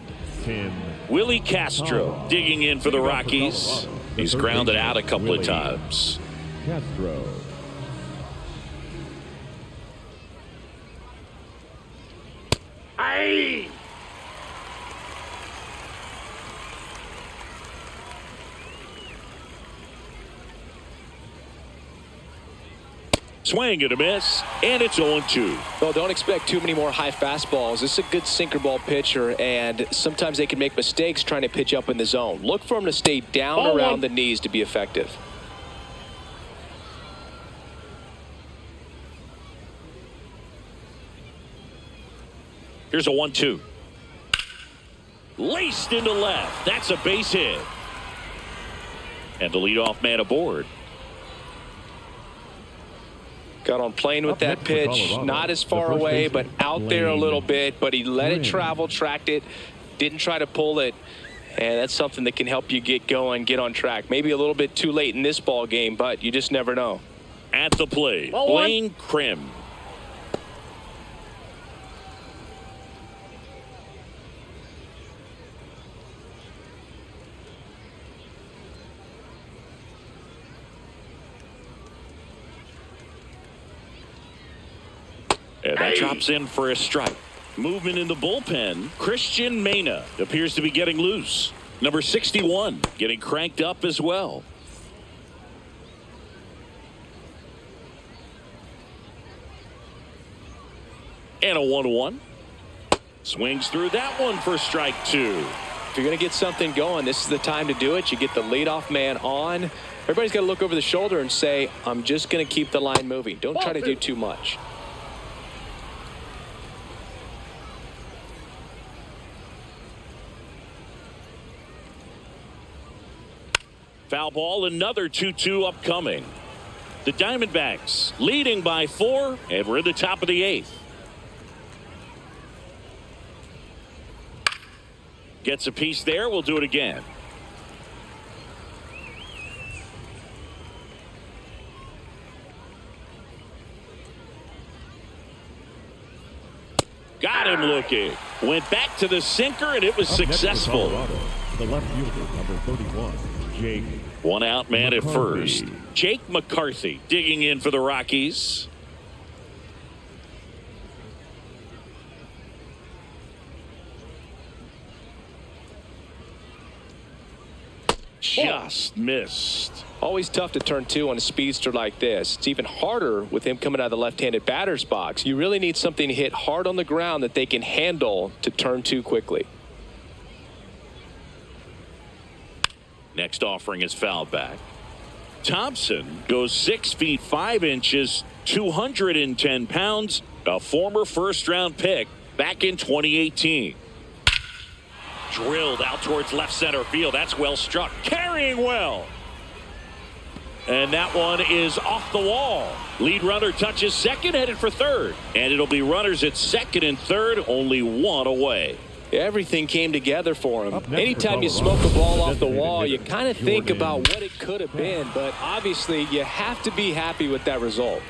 Tim Willie Castro digging in for the Rockies. He's grounded out a couple of times. Castro. Aye. Swing and a miss, and it's 0-2. Well, don't expect too many more high fastballs. This is a good sinker ball pitcher, and sometimes they can make mistakes trying to pitch up in the zone. Look for him to stay down around the knees to be effective. Here's a 1-2. Laced into left. That's a base hit. And the leadoff man aboard. Got on plane with that pitch, not as far away, but out there a little bit, but he let it travel, tracked it, didn't try to pull it, and that's something that can help you get going, get on track. Maybe a little bit too late in this ball game, but you just never know. At the plate, Blaine Krim. And that drops in for a strike. Movement in the bullpen. Christian Mena appears to be getting loose. Number 61 getting cranked up as well. And a 1-1. Swings through that one for strike 2. If you're going to get something going, this is the time to do it. You get the leadoff man on. Everybody's got to look over the shoulder and say, I'm just going to keep the line moving. Don't try to do too much. Foul ball, another 2-2 upcoming. The Diamondbacks leading by 4, and we're at the top of the 8th. Gets a piece there. We'll do it again. Got him looking. Went back to the sinker, and it was successful. The left fielder, number 31, Jake. One out man at McCarthy. first. Jake McCarthy digging in for the Rockies. Just missed. Always tough to turn 2 on a speedster like this. It's even harder with him coming out of the left-handed batter's box. You really need something to hit hard on the ground that they can handle to turn 2 quickly. Next offering is fouled back. Thompson goes 6 feet 5 inches, 210 pounds, a former first-round pick back in 2018. Drilled out towards left center field. That's well struck. Carrying well. And that one is off the wall. Lead runner touches second, headed for third. And it'll be runners at second and third, only one away. Everything came together for him. Anytime you smoke a ball off the wall, you kind of think about what it could have been, but obviously you have to be happy with that result.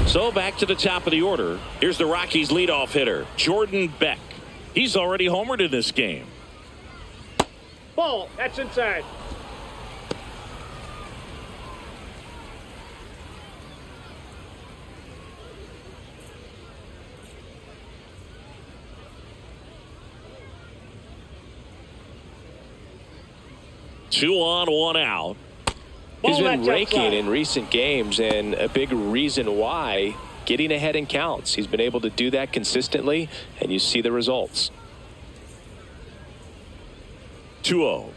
So back to the top of the order. Here's the Rockies leadoff hitter, Jordan Beck. He's already homered in this game. Ball. That's inside. Two on, one out. He's been raking in recent games, and a big reason why getting ahead in counts. He's been able to do that consistently, and you see the results. 2-0.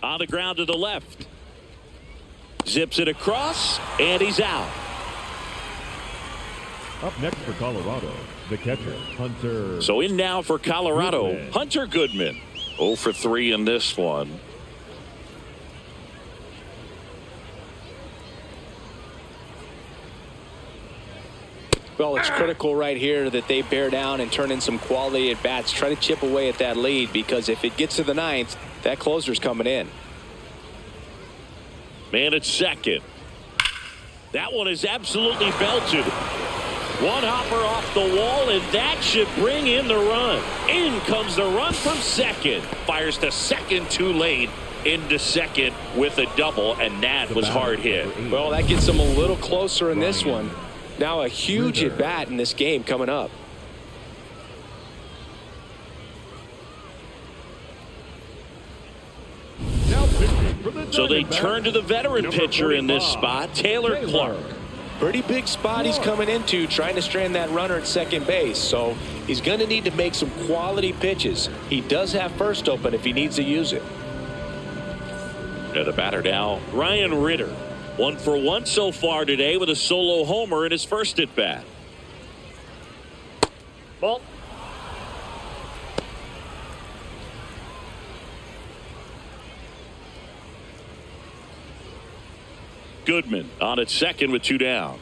On the ground to the left. Zips it across, and he's out. Up next for Colorado, the catcher, Hunter. So in now for Colorado, Goodman. Hunter Goodman. 0 for 3 in this one. Well, it's critical right here that they bear down and turn in some quality at bats. Try to chip away at that lead, because if it gets to the ninth, that closer's coming in. Man at second. That one is absolutely belted. One hopper off the wall, and that should bring in the run. In comes the run from second. Fires to second too late. Into second with a double, and that was hard hit. Well, that gets them a little closer in this one. Now a huge at bat in this game coming up. So they turn to the veteran pitcher in this spot, Taylor Clark. Pretty big spot he's coming into, trying to strand that runner at second base. So he's going to need to make some quality pitches. He does have first open if he needs to use it. And the batter now, Ryan Ritter. 1 for 1 so far today with a solo homer in his first at bat. Ball. Goodman on at second with 2 down.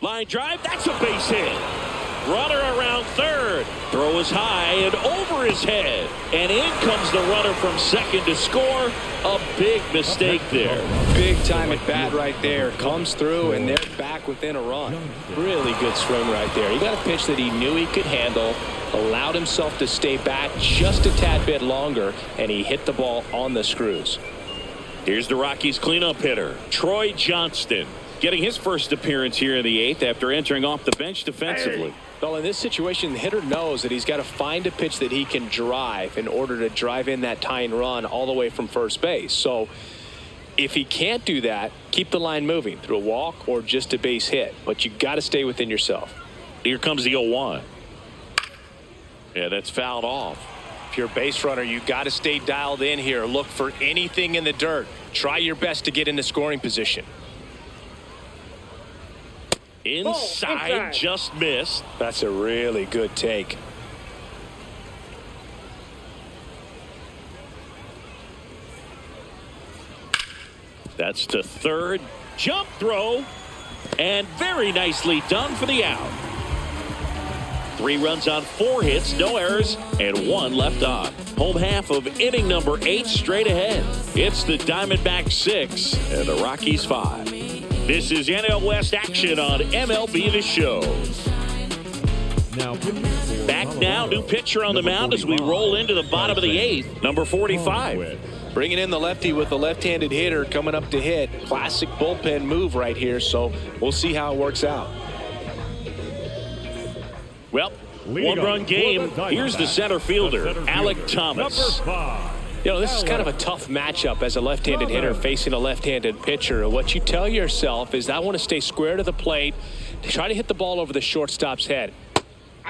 Line drive, that's a base hit. Runner around third. Throw is high and over his head. And in comes the runner from second to score. A big mistake there. Big time at bat right there. Comes through, and they're back within a run. Really good swing right there. He got a pitch that he knew he could handle. Allowed himself to stay back just a tad bit longer, and he hit the ball on the screws. Here's the Rockies cleanup hitter, Troy Johnston, getting his first appearance here in the 8th after entering off the bench defensively. Well, in this situation, the hitter knows that he's got to find a pitch that he can drive in order to drive in that tying run all the way from first base. So if he can't do that, keep the line moving through a walk or just a base hit. But you got to stay within yourself. Here comes the 0-1. Yeah, that's fouled off. If you're a base runner, you got to stay dialed in here. Look for anything in the dirt. Try your best to get into scoring position. Inside, just missed. That's a really good take. That's to third. Jump throw. And very nicely done for the out. 3 runs on 4 hits, no errors, and 1 left on. Home half of inning number 8 straight ahead. It's the Diamondbacks 6 and the Rockies 5. This is NL West action on MLB The Show. Back now, new pitcher on the mound as we roll into the bottom of the 8th, number 45. Bringing in the lefty with the left-handed hitter coming up to hit. Classic bullpen move right here, so we'll see how it works out. Well, 1-run game. Here's the center fielder, Alec Thomas. You know, this is kind of a tough matchup as a left-handed hitter facing a left-handed pitcher. What you tell yourself is, I want to stay square to the plate, try to hit the ball over the shortstop's head.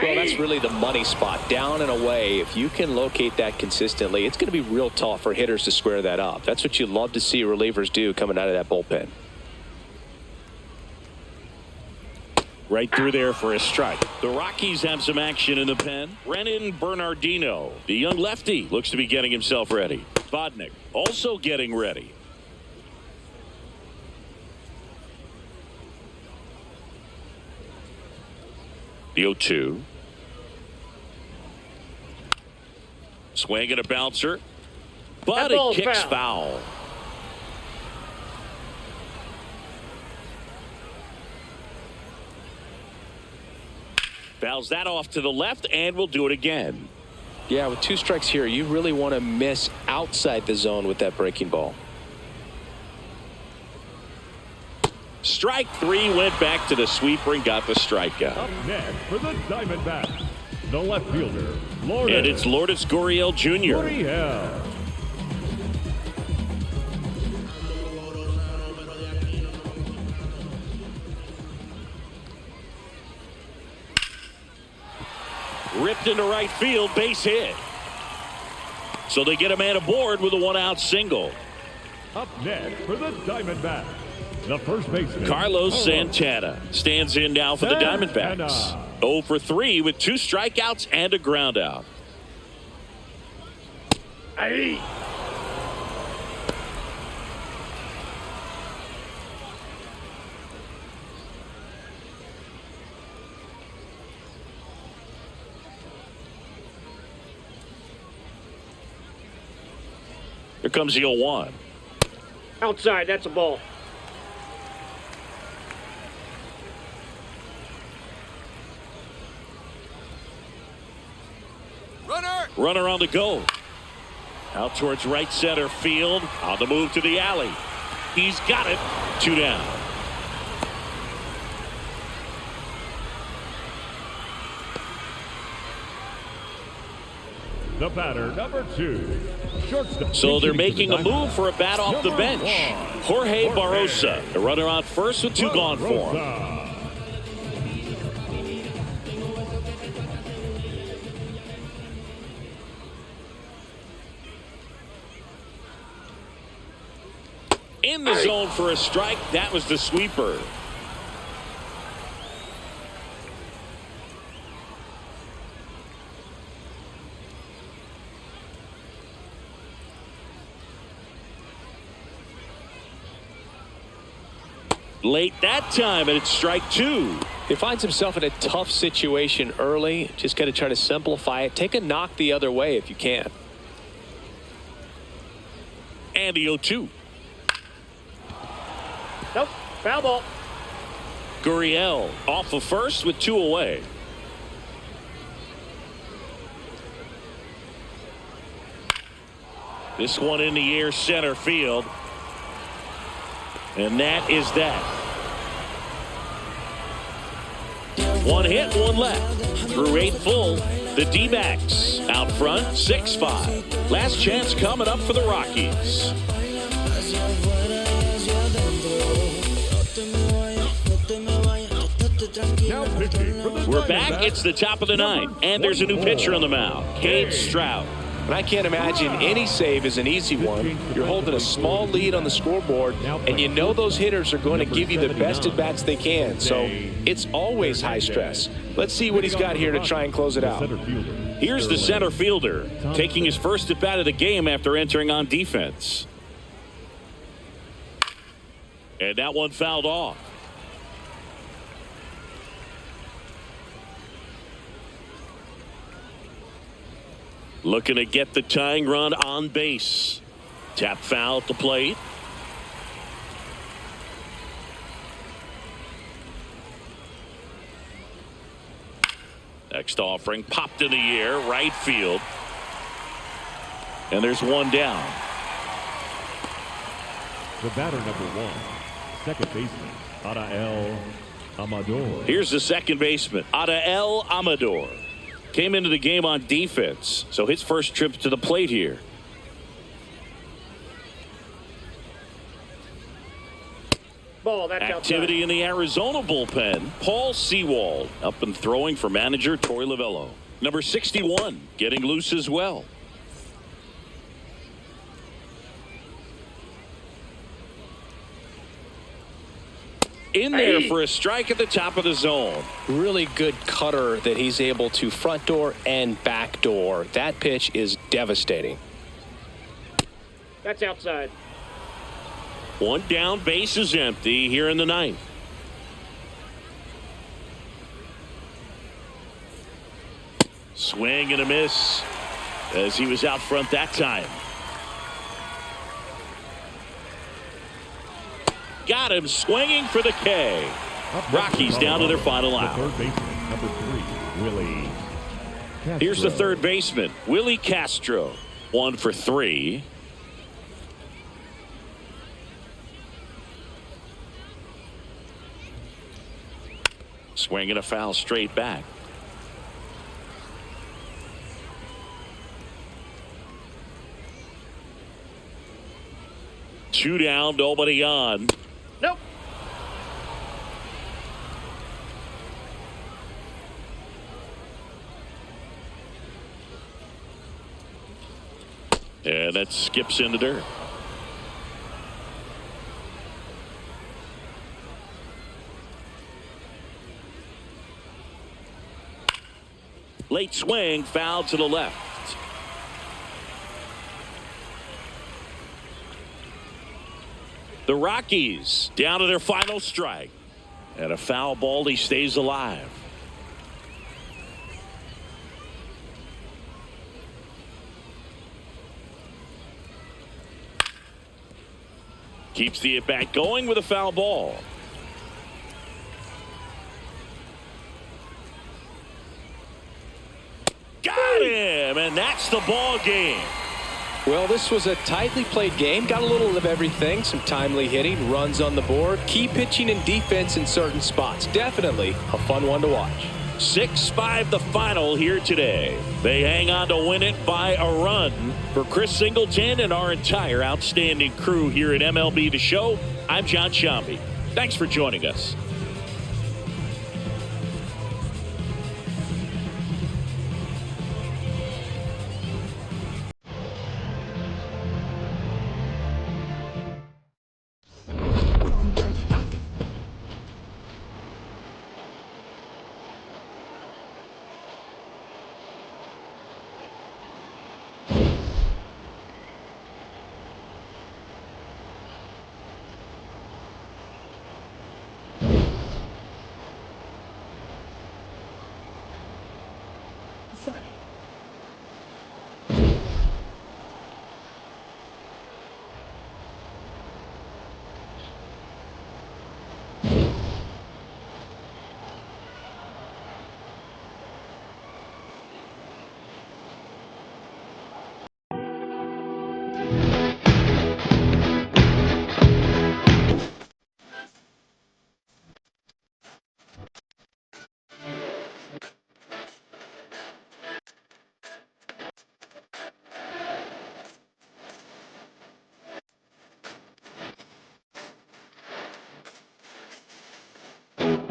Well, that's really the money spot, down and away. If you can locate that consistently, it's going to be real tough for hitters to square that up. That's what you love to see relievers do coming out of that bullpen. Right through there for a strike. The Rockies have some action in the pen. Brennan Bernardino, the young lefty, looks to be getting himself ready. Vodnik also getting ready. The 0-2. Swing and a bouncer. But it kicks foul. Fouls that off to the left, and we'll do it again. Yeah, with 2 strikes here, you really want to miss outside the zone with that breaking ball. Strike 3, went back to the sweeper and got the strikeout. Up next for the Diamondbacks, the left fielder, Lourdes. And it's Lourdes Gurriel Jr. Gurriel. Ripped into right field, base hit. So they get a man aboard with a one-out single. Up next for the Diamondbacks, the first baseman, Carlos Santana stands in now for the Diamondbacks. 0 for 3 with 2 strikeouts and a groundout. Hey. Here comes the 0-1. Outside, that's a ball. Runner on the go. Out towards right center field. On the move to the alley. He's got it. 2 down. the batter, number 2. Shortstop. So they're making a move for a bat off the bench. Jorge Barrosa, the runner on first with 2 gone for him. In the zone for a strike. That was the sweeper. Late that time, and it's strike 2. He finds himself in a tough situation early. Just got to try to simplify it. Take a knock the other way if you can. And the 0-2. Nope, foul ball. Gurriel off of first with 2 away. This one in the air center field. And that is that. 1 hit, 1 left. Through 8 full, the D-backs out front 6-5. Last chance coming up for the Rockies. We're back. It's the top of the 9th, and there's a new pitcher on the mound, Cade Stroud. And I can't imagine any save is an easy one. You're holding a small lead on the scoreboard, and you know those hitters are going to give you the best at-bats they can. So it's always high stress. Let's see what he's got here to try and close it out. Here's the center fielder taking his first at-bat of the game after entering on defense. And that one fouled off. Looking to get the tying run on base. Tap foul at the plate. Next offering popped in the air, right field. And there's 1 down. The batter, number 1, second baseman, Adael Amador. Here's the second baseman, Adael Amador. Came into the game on defense, so his first trip to the plate here. Ball, that's Activity outside. in the Arizona bullpen. Paul Sewald up and throwing for manager Torey Lovello. Number 61 getting loose as well. In there for a strike at the top of the zone. Really good cutter that he's able to front door and back door. That pitch is devastating. That's outside. 1 down, base is empty here in the 9th. Swing and a miss as he was out front that time. Got him swinging for the K. Rockies down to their final out. Third baseman, number 3, Willie Castro. Here's the third baseman, Willie Castro. 1 for 3. Swinging a foul straight back. 2 down, nobody on. Nope. And that skips into dirt. Late swing, foul to the left. The Rockies down to their final strike. And a foul ball, he stays alive. Keeps the at-bat going with a foul ball. Got him, and that's the ball game. Well, this was a tightly played game. Got a little of everything. Some timely hitting, runs on the board, key pitching and defense in certain spots. Definitely a fun one to watch. 6-5 the final here today. They hang on to win it by a run. For Chris Singleton and our entire outstanding crew here at MLB The Show, I'm John Shambi. Thanks for joining us.